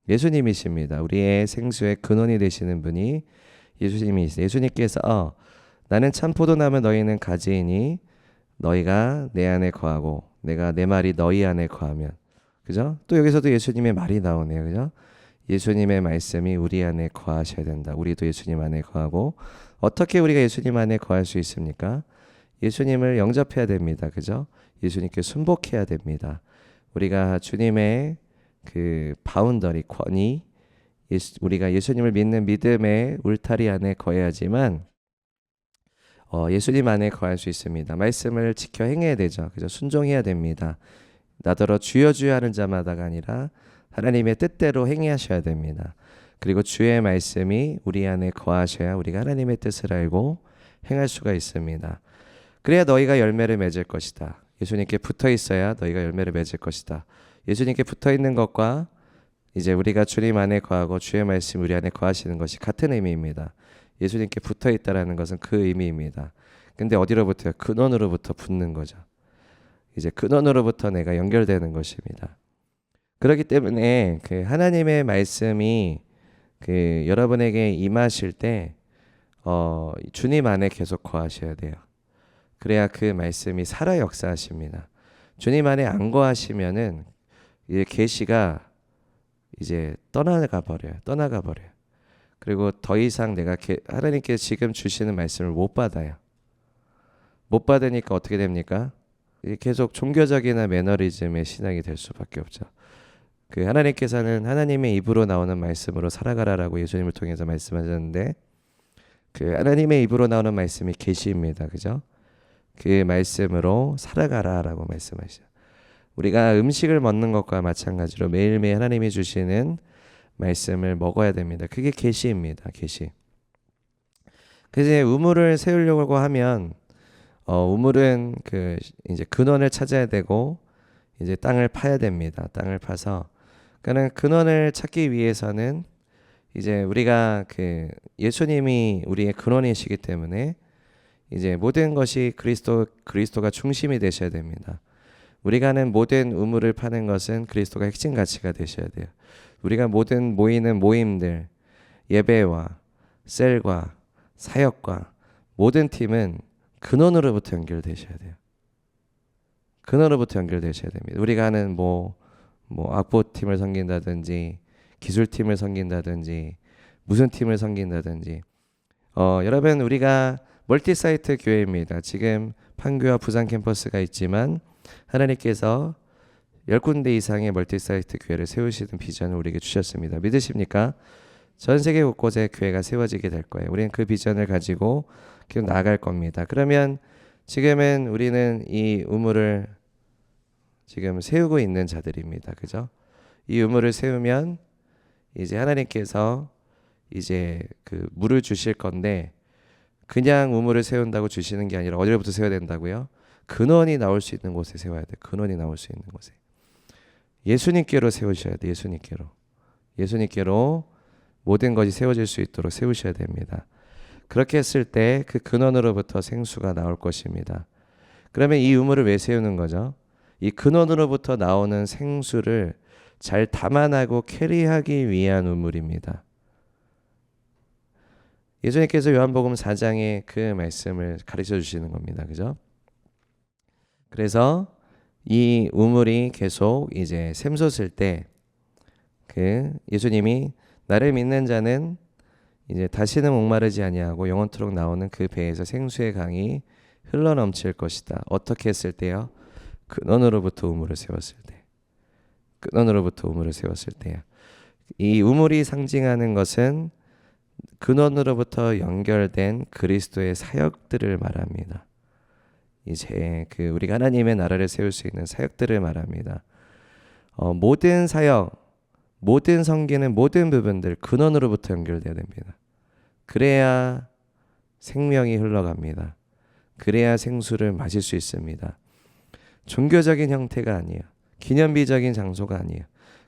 Speaker 1: 예수님이십니다. 우리의 생수의 근원이 되시는 분이 예수님이시죠. 예수님께서 나는 참 포도나무 너희는 가지이니 너희가 내 안에 거하고 내가 내 말이 너희 안에 거하면 그죠? 또 여기서도 예수님의 말이 나오네요. 그죠? 예수님의 말씀이 우리 안에 거하셔야 된다. 우리도 예수님 안에 거하고 어떻게 우리가 예수님 안에 거할 수 있습니까? 예수님을 영접해야 됩니다. 그죠? 예수님께 순복해야 됩니다. 우리가 주님의 바운더리 권위 우리가 예수님을 믿는 믿음의 울타리 안에 거해야지만 예수님 안에 거할 수 있습니다. 말씀을 지켜 행해야 되죠. 그죠? 순종해야 됩니다. 나더러 주여 주여 하는 자마다가 아니라 하나님의 뜻대로 행하셔야 됩니다. 그리고 주의 말씀이 우리 안에 거하셔야 우리가 하나님의 뜻을 알고 행할 수가 있습니다. 그래야 너희가 열매를 맺을 것이다. 예수님께 붙어 있어야 너희가 열매를 맺을 것이다. 예수님께 붙어 있는 것과 이제 우리가 주님 안에 거하고 주의 말씀 우리 안에 거하시는 것이 같은 의미입니다. 예수님께 붙어 있다라는 것은 그 의미입니다. 근데 어디로부터요? 근원으로부터 붙는 거죠. 이제 근원으로부터 내가 연결되는 것입니다. 그렇기 때문에 그 하나님의 말씀이 그 여러분에게 임하실 때 주님 안에 계속 거하셔야 돼요. 그래야 그 말씀이 살아 역사하십니다. 주님 안에 안 거하시면은 이제 계시가 이제 떠나가 버려요. 그리고 더 이상 내가 하나님께서 지금 주시는 말씀을 못 받아요. 못 받으니까 어떻게 됩니까? 계속 종교적이나 매너리즘의 신앙이 될 수밖에 없죠. 그 하나님께서는 하나님의 입으로 나오는 말씀으로 살아가라라고 예수님을 통해서 말씀하셨는데 그 하나님의 입으로 나오는 말씀이 계시입니다. 그죠? 그 말씀으로 살아가라라고 말씀하시죠. 우리가 음식을 먹는 것과 마찬가지로 매일매일 하나님이 주시는 말씀을 먹어야 됩니다. 그게 계시입니다. 계시. 그래서 우물을 세우려고 하면 우물은 그 이제 근원을 찾아야 되고 이제 땅을 파야 됩니다. 땅을 파서 그러니까 근원을 찾기 위해서는 이제 우리가 그 예수님이 우리의 근원이시기 때문에 이제 모든 것이 그리스도가 중심이 되셔야 됩니다. 우리가 하는 모든 우물을 파는 것은 그리스도가 핵심 가치가 되셔야 돼요. 우리가 모든 모이는 모임들, 예배와 셀과 사역과 모든 팀은 근원으로부터 연결되셔야 돼요. 근원으로부터 연결되셔야 됩니다. 우리가 하는 뭐 악보팀을 섬긴다든지 기술팀을 섬긴다든지 무슨 팀을 섬긴다든지 여러분 우리가 멀티사이트 교회입니다. 지금 판교와 부산 캠퍼스가 있지만 하나님께서 10군데 이상의 멀티사이트 교회를 세우시는 비전을 우리에게 주셨습니다. 믿으십니까? 전 세계 곳곳에 교회가 세워지게 될 거예요. 우리는 그 비전을 가지고 계속 나아갈 겁니다. 그러면 지금은 우리는 이 우물을 지금 세우고 있는 자들입니다. 그죠? 이 우물을 세우면 이제 하나님께서 이제 그 물을 주실 건데 그냥 우물을 세운다고 주시는 게 아니라 어디로부터 세워야 된다고요? 근원이 나올 수 있는 곳에 세워야 돼. 근원이 나올 수 있는 곳에. 예수님께로 세우셔야 돼. 예수님께로 모든 것이 세워질 수 있도록 세우셔야 됩니다. 그렇게 했을 때 그 근원으로부터 생수가 나올 것입니다. 그러면 이 우물을 왜 세우는 거죠? 이 근원으로부터 나오는 생수를 잘 담아나고 캐리하기 위한 우물입니다. 예수님께서 요한복음 4장에 그 말씀을 가르쳐 주시는 겁니다. 그죠? 그래서 이 우물이 계속 이제 샘솟을 때 그 예수님이 나를 믿는 자는 이제 다시는 목마르지 아니하고 영원토록 나오는 그 배에서 생수의 강이 흘러넘칠 것이다. 어떻게 했을 때요? 근원으로부터 우물을 세웠을 때. 근원으로부터 우물을 세웠을 때요. 이 우물이 상징하는 것은 근원으로부터 연결된 그리스도의 사역들을 말합니다. 이제 그 우리가 하나님의 나라를 세울 수 있는 사역들을 말합니다. 모든 사역, 모든 섬기는 모든 부분들 근원으로부터 연결돼야 됩니다. 그래야 생명이 흘러갑니다. 그래야 생수를 마실 수 있습니다. 종교적인 형태가 아니에요. 기념비적인 장소가 아니에요.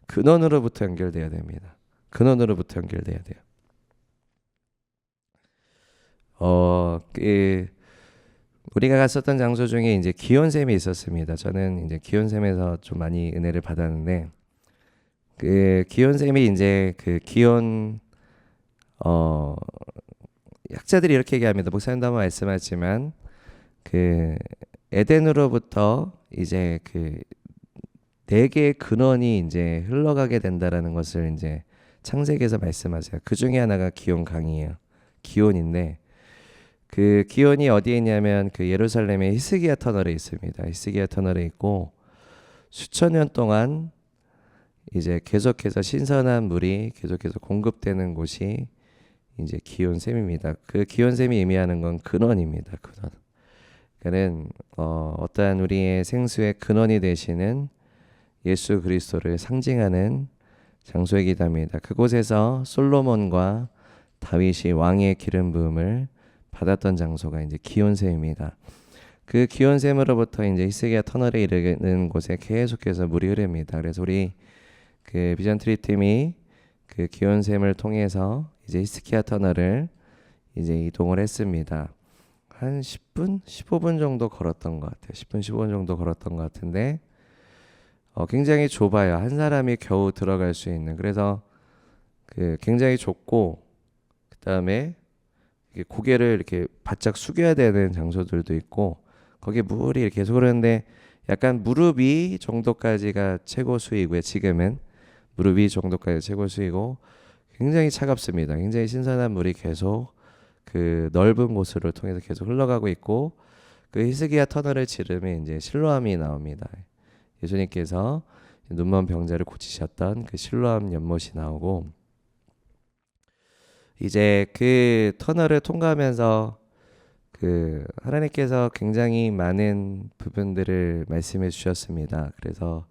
Speaker 1: 근원으로부터 연결돼야 됩니다. 근원으로부터 연결돼야 돼요. 우리가 갔었던 장소 중에 이제 기온샘이 있었습니다. 저는 이제 기온샘에서 좀 많이 은혜를 받았는데 그 기온샘이 이제 그 기온 학자들이 이렇게 얘기합니다. 목사님도 한번 말씀하지만 그 에덴으로부터 이제 그 네 개의 근원이 이제 흘러가게 된다라는 것을 이제 창세기에서 말씀하세요. 그 중에 하나가 기온 강이에요. 기온인데 그 기온이 어디에 있냐면 그 예루살렘의 히스기야 터널에 있습니다. 히스기야 터널에 있고 수천 년 동안 이제 계속해서 신선한 물이 계속해서 공급되는 곳이 이제 기온샘입니다. 그 기온샘이 의미하는 건 근원입니다. 근원. 그는 어떠한 우리의 생수의 근원이 되시는 예수 그리스도를 상징하는 장소이기도 합니다. 그곳에서 솔로몬과 다윗이 왕의 기름 부음을 받았던 장소가 이제 기온샘입니다. 그 기온샘으로부터 이제 히스기야 터널에 이르는 곳에 계속해서 물이 흐릅니다. 그래서 우리 그 비전 트립 팀이 그 기온샘을 통해서 이제 히스기야 터널을 이제 이동을 했습니다. 한 10분, 15분 정도 걸었던 것 같아요. 10분, 15분 정도 걸었던 것 같은데 굉장히 좁아요. 한 사람이 겨우 들어갈 수 있는. 그래서 그 굉장히 좁고 그다음에 이렇게 고개를 이렇게 바짝 숙여야 되는 장소들도 있고 거기에 물이 이렇게 계속 흐르는데 약간 무릎 위 정도까지가 최고 수위고요. 지금은 무릎 위 정도까지 최고 수위고 굉장히 차갑습니다. 굉장히 신선한 물이 계속 그 넓은 곳으로 통해서 계속 흘러가고 있고 그 히스기야 터널을 지르면 이제 실로암이 나옵니다. 예수님께서 눈먼 병자를 고치셨던 그 실로암 연못이 나오고 이제 그 터널을 통과하면서 그 하나님께서 굉장히 많은 부분들을 말씀해 주셨습니다. 그래서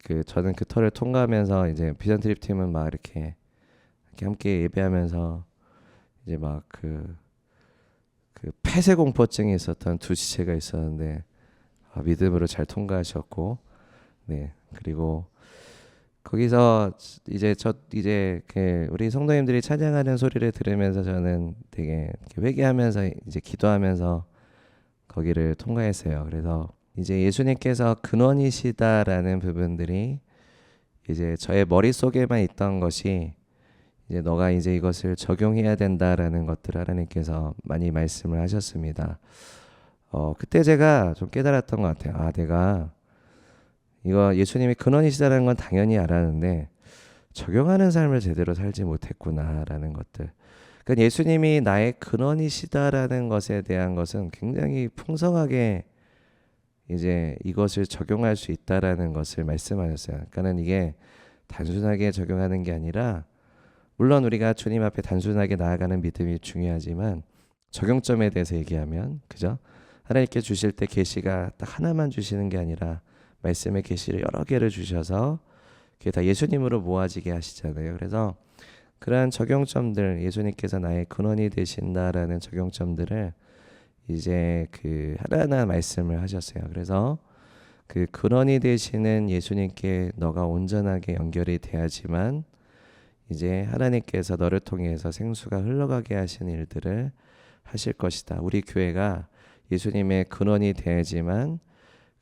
Speaker 1: 그 저는 그 터널을 통과하면서 이제 비전 트립 팀은 막 이렇게 함께 예배하면서 이제 막 그 폐쇄 공포증이 있었던 두 지체가 있었는데 믿음으로 잘 통과하셨고 네 그리고 거기서 이제 이제 우리 성도님들이 찬양하는 소리를 들으면서 저는 되게 회개하면서 이제 기도하면서 거기를 통과했어요. 그래서 이제 예수님께서 근원이시다라는 부분들이 이제 저의 머릿속에만 있던 것이 이제 너가 이제 이것을 적용해야 된다라는 것들을 하나님께서 많이 말씀을 하셨습니다. 그때 제가 좀 깨달았던 것 같아요. 내가 이거 예수님이 근원이시다는 건 당연히 알았는데 적용하는 삶을 제대로 살지 못했구나라는 것들. 그러니까 예수님이 나의 근원이시다라는 것에 대한 것은 굉장히 풍성하게 이제 이것을 적용할 수 있다라는 것을 말씀하셨어요. 그러니까는 이게 단순하게 적용하는 게 아니라 물론 우리가 주님 앞에 단순하게 나아가는 믿음이 중요하지만 적용점에 대해서 얘기하면 그죠? 하나님께 주실 때 계시가 딱 하나만 주시는 게 아니라 말씀의 계시를 여러 개를 주셔서 그게 다 예수님으로 모아지게 하시잖아요. 그래서 그러한 적용점들 예수님께서 나의 근원이 되신다라는 적용점들을 이제 그 하나하나 말씀을 하셨어요. 그래서 그 근원이 되시는 예수님께 너가 온전하게 연결이 돼야지만 이제 하나님께서 너를 통해서 생수가 흘러가게 하신 일들을 하실 것이다. 우리 교회가 예수님의 근원이 돼야지만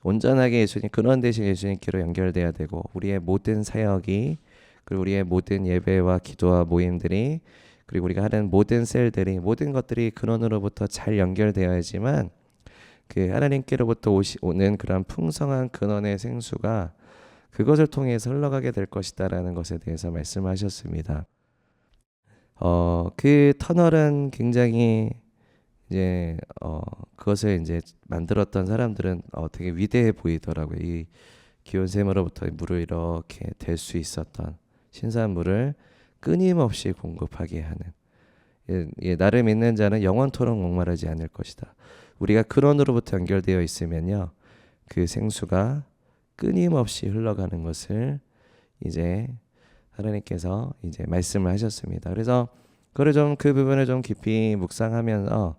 Speaker 1: 온전하게 예수님 근원 되신 예수님께로 연결돼야 되고 우리의 모든 사역이 그리고 우리의 모든 예배와 기도와 모임들이 그리고 우리가 하는 모든 셀들이 모든 것들이 근원으로부터 잘 연결되어야지만 그 하나님께로부터 오는 그런 풍성한 근원의 생수가 그것을 통해서 흘러가게 될 것이다라는 것에 대해서 말씀하셨습니다. 그 터널은 굉장히 이제 그것을 이제 만들었던 사람들은 되게 위대해 보이더라고요. 이 기온샘으로부터 물을 이렇게 댈 수 있었던 신선한 물을 끊임없이 공급하게 하는 나를 믿는 자는 영원토록 목마르지 않을 것이다. 우리가 근원으로부터 연결되어 있으면요, 그 생수가 끊임없이 흘러가는 것을 이제 하나님께서 이제 말씀을 하셨습니다. 그래서 그 부분을 좀 깊이 묵상하면서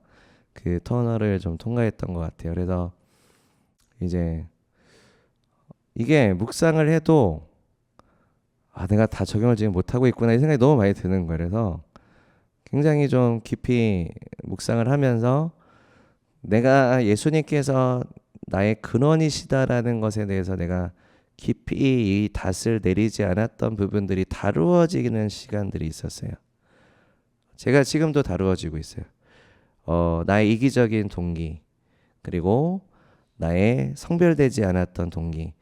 Speaker 1: 그 터널을 좀 통과했던 것 같아요. 그래서 이제 이게 묵상을 해도 내가 다 적용을 지금 못하고 있구나 이 생각이 너무 많이 드는 거예요. 그래서 굉장히 좀 깊이 묵상을 하면서 내가 예수님께서 나의 근원이시다라는 것에 대해서 내가 깊이 이 닷을 내리지 않았던 부분들이 다루어지는 시간들이 있었어요. 제가 지금도 다루어지고 있어요. 나의 이기적인 동기 그리고 나의 성별되지 않았던 동기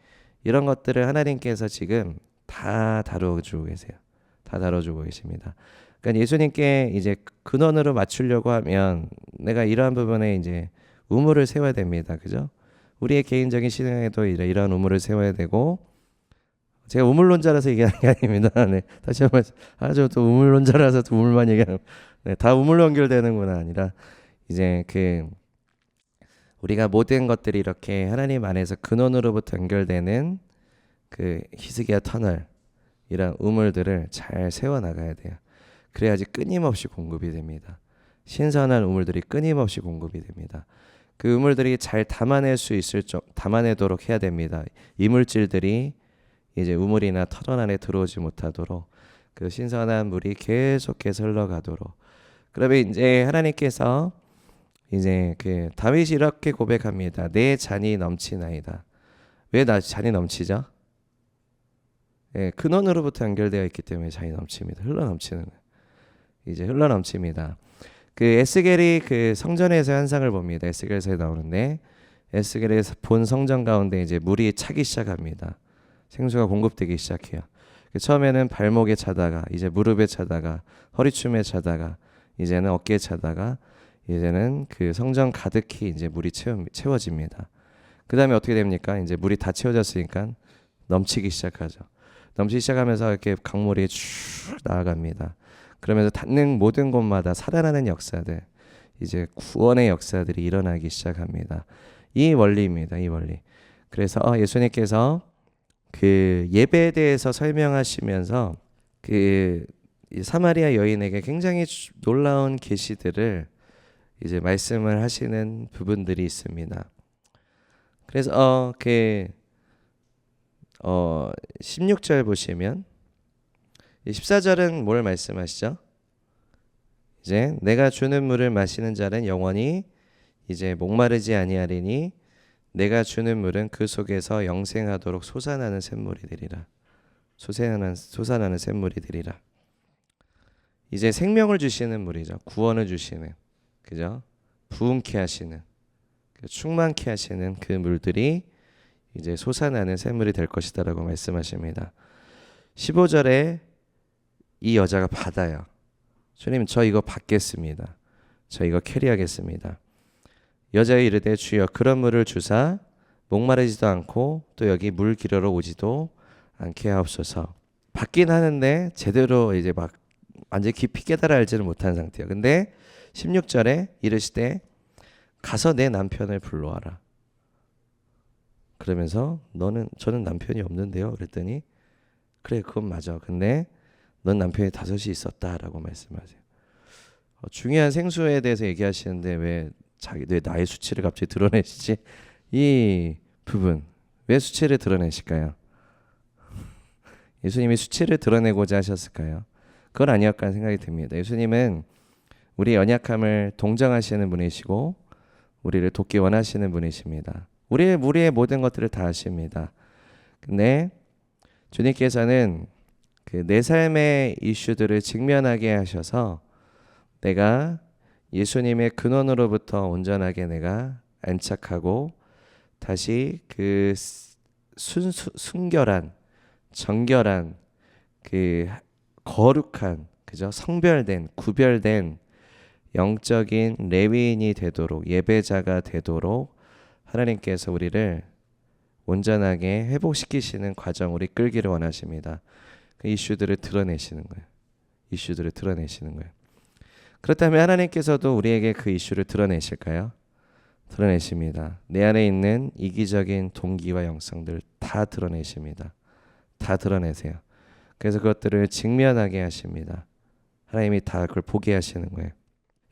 Speaker 1: 이런 것들을 하나님께서 지금 다 다뤄주고 계세요. 다 다뤄주고 계십니다. 그러니까 예수님께 이제 근원으로 맞추려고 하면 내가 이러한 부분에 이제 우물을 세워야 됩니다. 그죠? 우리의 개인적인 신앙에도 이러한 우물을 세워야 되고 제가 우물론자라서 얘기하는 게 아닙니다. 네, 다시 한번 저 또 우물론자라서 또 우물만 얘기하는 다 우물로 연결되는구나 아니라 이제 우리가 모든 것들이 이렇게 하나님 안에서 근원으로부터 연결되는 그 히스기야 터널 이런 우물들을 잘 세워 나가야 돼요. 그래야지 끊임없이 공급이 됩니다. 신선한 우물들이 끊임없이 공급이 됩니다. 그 우물들이 잘 담아내도록 해야 됩니다. 이물질들이 이제 우물이나 터널 안에 들어오지 못하도록 그 신선한 물이 계속해서 흘러가도록. 그러면 이제 하나님께서 이제 그 다윗이 이렇게 고백합니다. 내 잔이 넘치나이다. 왜 나 잔이 넘치죠? 예, 근원으로부터 연결되어 있기 때문에 잔이 넘칩니다. 흘러 넘치는 이제 흘러 넘칩니다. 그 에스겔이 그 성전에서 현상을 봅니다. 에스겔서에 나오는데 에스겔에서 본 성전 가운데 이제 물이 차기 시작합니다. 생수가 공급되기 시작해요. 처음에는 발목에 차다가 이제 무릎에 차다가 허리춤에 차다가 이제는 어깨에 차다가 이제는 그 성전 가득히 이제 물이 채워집니다. 그 다음에 어떻게 됩니까? 이제 물이 다 채워졌으니까 넘치기 시작하죠. 넘치기 시작하면서 이렇게 강물이 쭉 나아갑니다. 그러면서 닿는 모든 곳마다 살아나는 역사들, 이제 구원의 역사들이 일어나기 시작합니다. 이 원리입니다. 이 원리. 그래서 예수님께서 그 예배에 대해서 설명하시면서 그 사마리아 여인에게 굉장히 놀라운 계시들을 이제 말씀을 하시는 부분들이 있습니다. 그래서 16절 보시면 14절은 뭘 말씀하시죠? 이제 내가 주는 물을 마시는 자는 영원히 이제 목마르지 아니하리니 내가 주는 물은 그 속에서 영생하도록 솟아나는 샘물이 되리라. 솟아나는 샘물이 되리라. 이제 생명을 주시는 물이죠. 구원을 주시는, 그죠? 부흥케 하시는, 충만케 하시는 그 물들이 이제 솟아나는 샘물이 될 것이다라고 말씀하십니다. 15절에 이 여자가 받아요. 주님, 저 이거 받겠습니다. 저 이거 캐리하겠습니다. 여자의 이르되 주여 그런 물을 주사 목마르지도 않고 또 여기 물 기르러 오지도 않게 하옵소서. 받긴 하는데 제대로 이제 막 완전 깊이 깨달아 알지는 못한 상태예요. 근데 16절에 이르시되 가서 내 남편을 불러와라. 그러면서 저는 남편이 없는데요. 그랬더니 그래 그건 맞아. 근데 넌 남편이 5이 있었다라고 말씀하세요. 중요한 생수에 대해서 얘기하시는데 왜 나의 수치를 갑자기 드러내시지? 이 부분 왜 수치를 드러내실까요? 예수님이 수치를 드러내고자 하셨을까요? 그건 아니었까 생각이 듭니다. 예수님은 우리 연약함을 동정하시는 분이시고 우리를 돕기 원하시는 분이십니다. 우리의 모든 것들을 다 아십니다. 근데 주님께서는 그 내 삶의 이슈들을 직면하게 하셔서 내가 예수님의 근원으로부터 온전하게 내가 안착하고 다시 그 순결한, 정결한, 그 거룩한, 그죠? 성별된, 구별된 영적인 레위인이 되도록, 예배자가 되도록 하나님께서 우리를 온전하게 회복시키시는 과정을 이끌기를 원하십니다. 그 이슈들을 드러내시는 거예요. 이슈들을 드러내시는 거예요. 그렇다면 하나님께서도 우리에게 그 이슈를 드러내실까요? 드러내십니다. 내 안에 있는 이기적인 동기와 영성들 다 드러내십니다. 다 드러내세요. 그래서 그것들을 직면하게 하십니다. 하나님이 다 그걸 보게 하시는 거예요.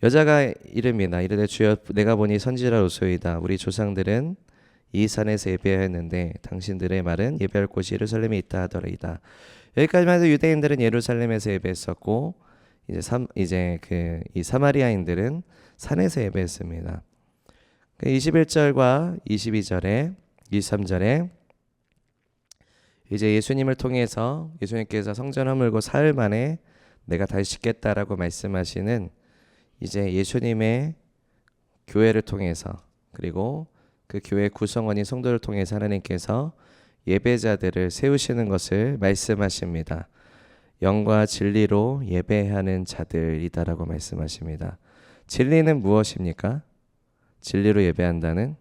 Speaker 1: 여자가 이릅니다. 이르되 주여 내가 보니 선지자로소이다. 우리 조상들은 이 산에서 예배하였는데 당신들의 말은 예배할 곳이 예루살렘에 있다 하더이다. 여기까지만 해도 유대인들은 예루살렘에서 예배했었고 이제 이 사마리아인들은 산에서 예배했습니다. 21절과 22절에 23절에 이제 예수님을 통해서 예수님께서 성전 허물고 사흘 만에 내가 다시 씻겠다라고 말씀하시는 이제 예수님의 교회를 통해서 그리고 그 교회 구성원인 성도를 통해서 하나님께서 예배자들을 세우시는 것을 말씀하십니다. 영과 진리로 예배하는 자들이다라고 말씀하십니다. 진리는 무엇입니까? 진리로 예배한다는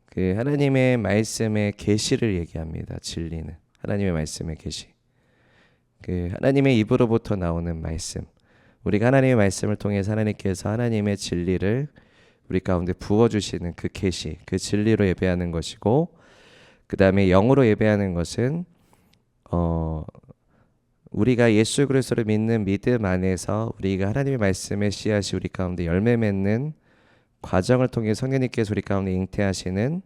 Speaker 1: 그 하나님의 말씀의 계시를 얘기합니다. 진리는 하나님의 말씀의 계시. 그 하나님의 입으로부터 나오는 말씀. 우리가 하나님의 말씀을 통해서 하나님께서 하나님의 진리를 우리 가운데 부어주시는 그 계시, 그 진리로 예배하는 것이고, 그 다음에 영으로 예배하는 것은 우리가 예수 그리스도를 믿는 믿음 안에서 우리가 하나님의 말씀의 씨앗이 우리 가운데 열매 맺는 과정을 통해 성령님께서 우리 가운데 잉태하시는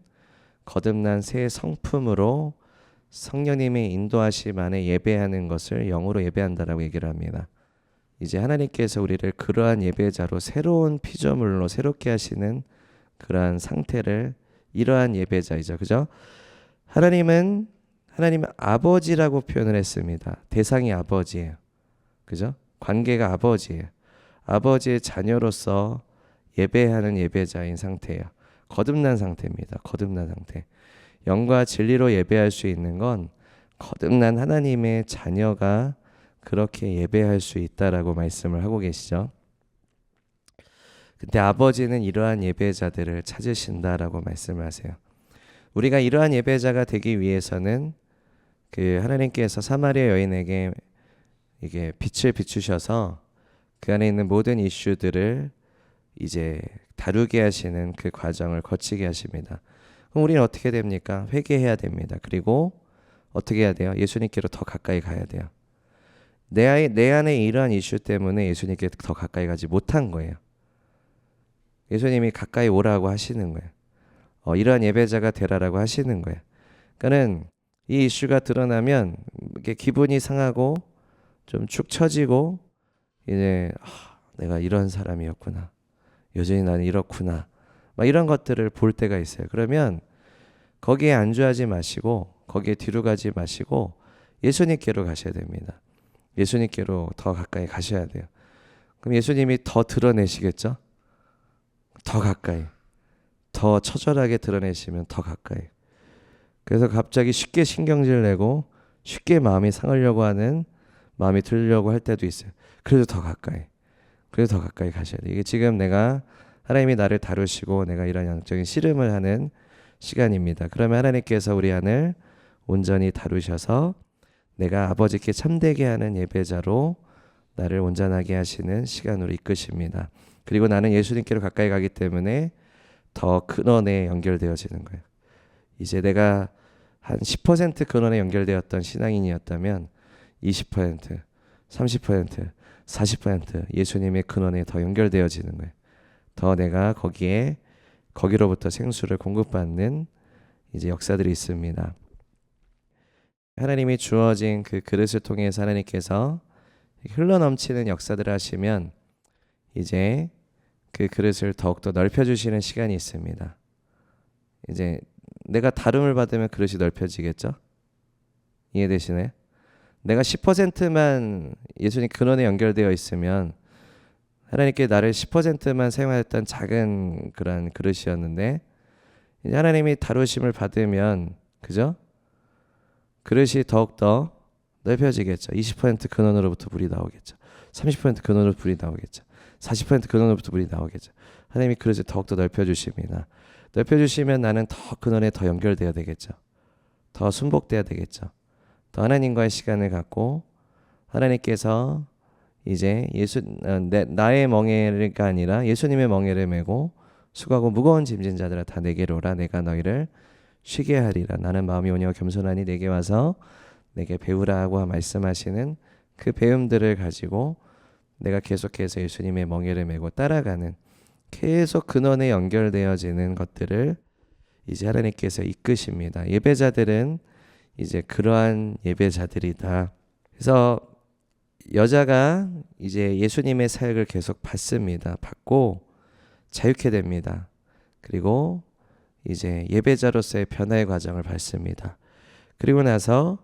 Speaker 1: 거듭난 새 성품으로 성령님의 인도하심 안에 예배하는 것을 영으로 예배한다라고 얘기를 합니다. 이제 하나님께서 우리를 그러한 예배자로 새로운 피조물로 새롭게 하시는 그러한 상태를 이러한 예배자이죠. 그죠? 하나님은 아버지라고 표현을 했습니다. 대상이 아버지예요. 그죠? 관계가 아버지예요. 아버지의 자녀로서 예배하는 예배자인 상태예요. 거듭난 상태입니다. 거듭난 상태. 영과 진리로 예배할 수 있는 건 거듭난 하나님의 자녀가 그렇게 예배할 수 있다라고 말씀을 하고 계시죠. 근데 아버지는 이러한 예배자들을 찾으신다라고 말씀을 하세요. 우리가 이러한 예배자가 되기 위해서는 그 하나님께서 사마리아 여인에게 이게 빛을 비추셔서 그 안에 있는 모든 이슈들을 이제 다루게 하시는 그 과정을 거치게 하십니다. 그럼 우리는 어떻게 됩니까? 회개해야 됩니다. 그리고 어떻게 해야 돼요? 예수님께로 더 가까이 가야 돼요. 내 안에 이러한 이슈 때문에 예수님께 더 가까이 가지 못한 거예요. 예수님이 가까이 오라고 하시는 거예요. 이러한 예배자가 되라라고 하시는 거예요. 그러니까는 이 이슈가 드러나면 이게 기분이 상하고 좀 축 처지고 이제 내가 이런 사람이었구나. 여전히 나는 이렇구나. 막 이런 것들을 볼 때가 있어요. 그러면 거기에 안주하지 마시고 거기에 뒤로 가지 마시고 예수님께로 가셔야 됩니다. 예수님께로 더 가까이 가셔야 돼요. 그럼 예수님이 더 드러내시겠죠? 더 가까이. 더 처절하게 드러내시면 더 가까이. 그래서 갑자기 쉽게 신경질 내고 쉽게 마음이 상하려고 하는 마음이 들려고 할 때도 있어요. 그래도 더 가까이. 그래도 더 가까이 가셔야 돼요. 이게 지금 내가 하나님이 나를 다루시고 내가 이런 영적인 씨름을 하는 시간입니다. 그러면 하나님께서 우리 안을 온전히 다루셔서 내가 아버지께 참되게 하는 예배자로 나를 온전하게 하시는 시간으로 이끄십니다. 그리고 나는 예수님께로 가까이 가기 때문에 더 근원에 연결되어지는 거예요. 이제 내가 한 10% 근원에 연결되었던 신앙인이었다면 20%, 30%, 40% 예수님의 근원에 더 연결되어지는 거예요. 더 내가 거기로부터 생수를 공급받는 이제 역사들이 있습니다. 하나님이 주어진 그 그릇을 통해서 하나님께서 흘러넘치는 역사들을 하시면 이제 그 그릇을 더욱더 넓혀주시는 시간이 있습니다. 이제 내가 다름을 받으면 그릇이 넓혀지겠죠? 이해되시나요? 내가 10%만 예수님 근원에 연결되어 있으면 하나님께 나를 10%만 사용하였던 작은 그런 그릇이었는데 이제 하나님이 다루심을 받으면 그죠? 그릇이 더욱더 넓혀지겠죠. 20% 근원으로부터 물이 나오겠죠. 30% 근원으로부터 물이 나오겠죠. 40% 근원으로부터 물이 나오겠죠. 하나님이 그릇을 더욱더 넓혀주십니다. 넓혀주시면 나는 더 근원에 더 연결돼야 되겠죠. 더 순복돼야 되겠죠. 더 하나님과의 시간을 갖고 하나님께서 이제 나의 멍에가 아니라 예수님의 멍에를 메고 수고하고 무거운 짐진 자들아 다 내게로 오라. 내가 너희를 쉬게 하리라. 나는 마음이 온유하고 겸손하니 내게 와서 내게 배우라 하고 말씀하시는 그 배움들을 가지고 내가 계속해서 예수님의 멍에를 메고 따라가는 계속 근원에 연결되어지는 것들을 이제 하나님께서 이끄십니다. 예배자들은 이제 그러한 예배자들이다. 그래서 여자가 이제 예수님의 사역을 계속 받습니다. 받고 자유케 됩니다. 그리고 이제 예배자로서의 변화의 과정을 밟습니다. 그리고 나서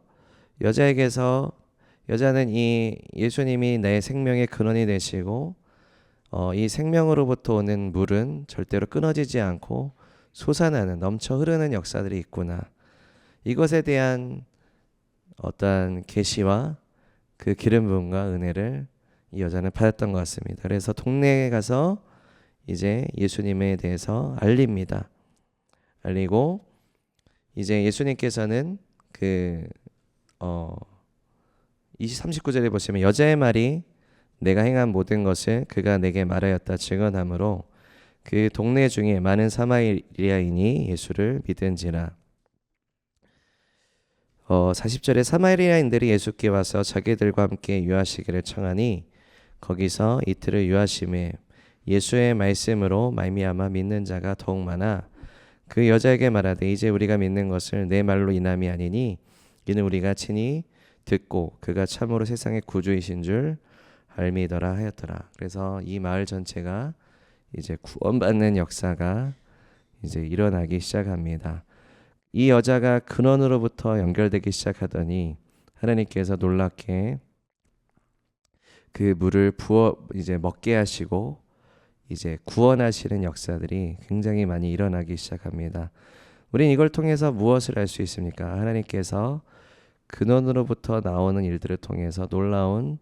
Speaker 1: 여자는 이 예수님이 내 생명의 근원이 되시고 이 생명으로부터 오는 물은 절대로 끊어지지 않고 솟아나는 넘쳐 흐르는 역사들이 있구나. 이것에 대한 어떤 계시와 그 기름 부음과 은혜를 이 여자는 받았던 것 같습니다. 그래서 동네에 가서 이제 예수님에 대해서 알립니다. 알리고 이제 예수님께서는 39절에 보시면 여자의 말이 내가 행한 모든 것을 그가 내게 말하였다 증언하므로 그 동네 중에 많은 사마리아인이 예수를 믿은지라. 40절에 사마리아인들이 예수께 와서 자기들과 함께 유하시기를 청하니 거기서 이틀을 유하심에 예수의 말씀으로 말미암아 믿는 자가 더욱 많아 그 여자에게 말하되 이제 우리가 믿는 것을 내 말로 인함이 아니니 이는 우리가 친히 듣고 그가 참으로 세상의 구주이신 줄 알미더라 하였더라. 그래서 이 마을 전체가 이제 구원받는 역사가 이제 일어나기 시작합니다. 이 여자가 근원으로부터 연결되기 시작하더니 하나님께서 놀랍게 그 물을 부어 이제 먹게 하시고 이제 구원하시는 역사들이 굉장히 많이 일어나기 시작합니다. 우린 이걸 통해서 무엇을 알 수 있습니까? 하나님께서 근원으로부터 나오는 일들을 통해서 놀라운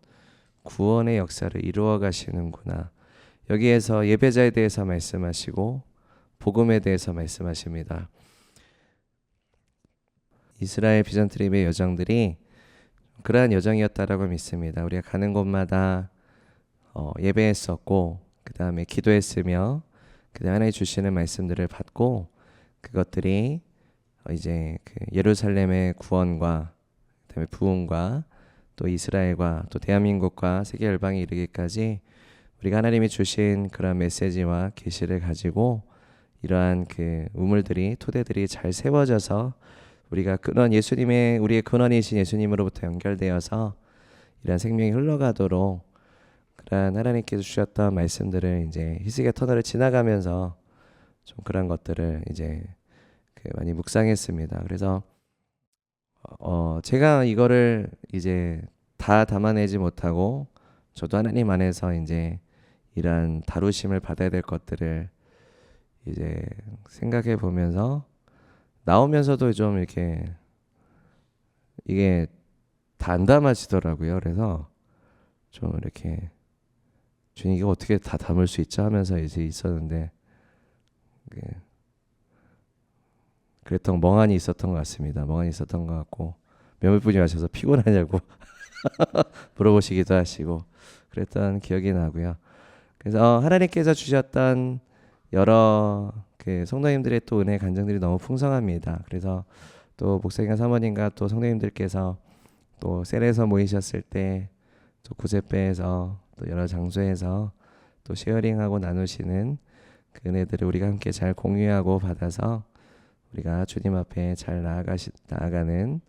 Speaker 1: 구원의 역사를 이루어 가시는구나. 여기에서 예배자에 대해서 말씀하시고 복음에 대해서 말씀하십니다. 이스라엘 비전 트립의 여정들이 그러한 여정이었다라고 믿습니다. 우리가 가는 곳마다 예배했었고 그 다음에 기도했으며 그 다음에 하나님 주시는 말씀들을 받고 그것들이 이제 그 예루살렘의 구원과 그다음에 부흥과 또 이스라엘과 또 대한민국과 세계 열방에 이르기까지 우리가 하나님이 주신 그런 메시지와 계시를 가지고 이러한 그 우물들이 토대들이 잘 세워져서 우리가 우리의 근원이신 예수님으로부터 연결되어서 이러한 생명이 흘러가도록 그러한 하나님께서 주셨던 말씀들을 이제 희석의 터널을 지나가면서 좀 그런 것들을 이제 많이 묵상했습니다. 그래서 제가 이거를 이제 다 담아내지 못하고 저도 하나님 안에서 이제 이러한 다루심을 받아야 될 것들을 이제 생각해 보면서 나오면서도 좀 이렇게 이게 다 안 담아지더라고요. 그래서 좀 이렇게 주님 이거 어떻게 다 담을 수 있죠 하면서 이제 있었는데 그랬던 멍하니 있었던 것 같습니다. 멍하니 있었던 것 같고 몇몇 분이 와셔서 피곤하냐고 물어보시기도 하시고 그랬던 기억이 나고요. 그래서 하나님께서 주셨던 여러 그 성도님들의 또 은혜 간증들이 너무 풍성합니다. 그래서 또 목사님과 사모님과 또 성도님들께서 또 셀에서 모이셨을 때 또 구제배에서 또 여러 장소에서 또 쉐어링하고 나누시는 그 은혜들을 우리가 함께 잘 공유하고 받아서 우리가 주님 앞에 잘 나아가는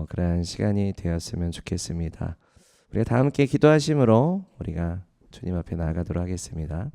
Speaker 1: 그러한 시간이 되었으면 좋겠습니다. 우리가 다 함께 기도하심으로 우리가 주님 앞에 나아가도록 하겠습니다.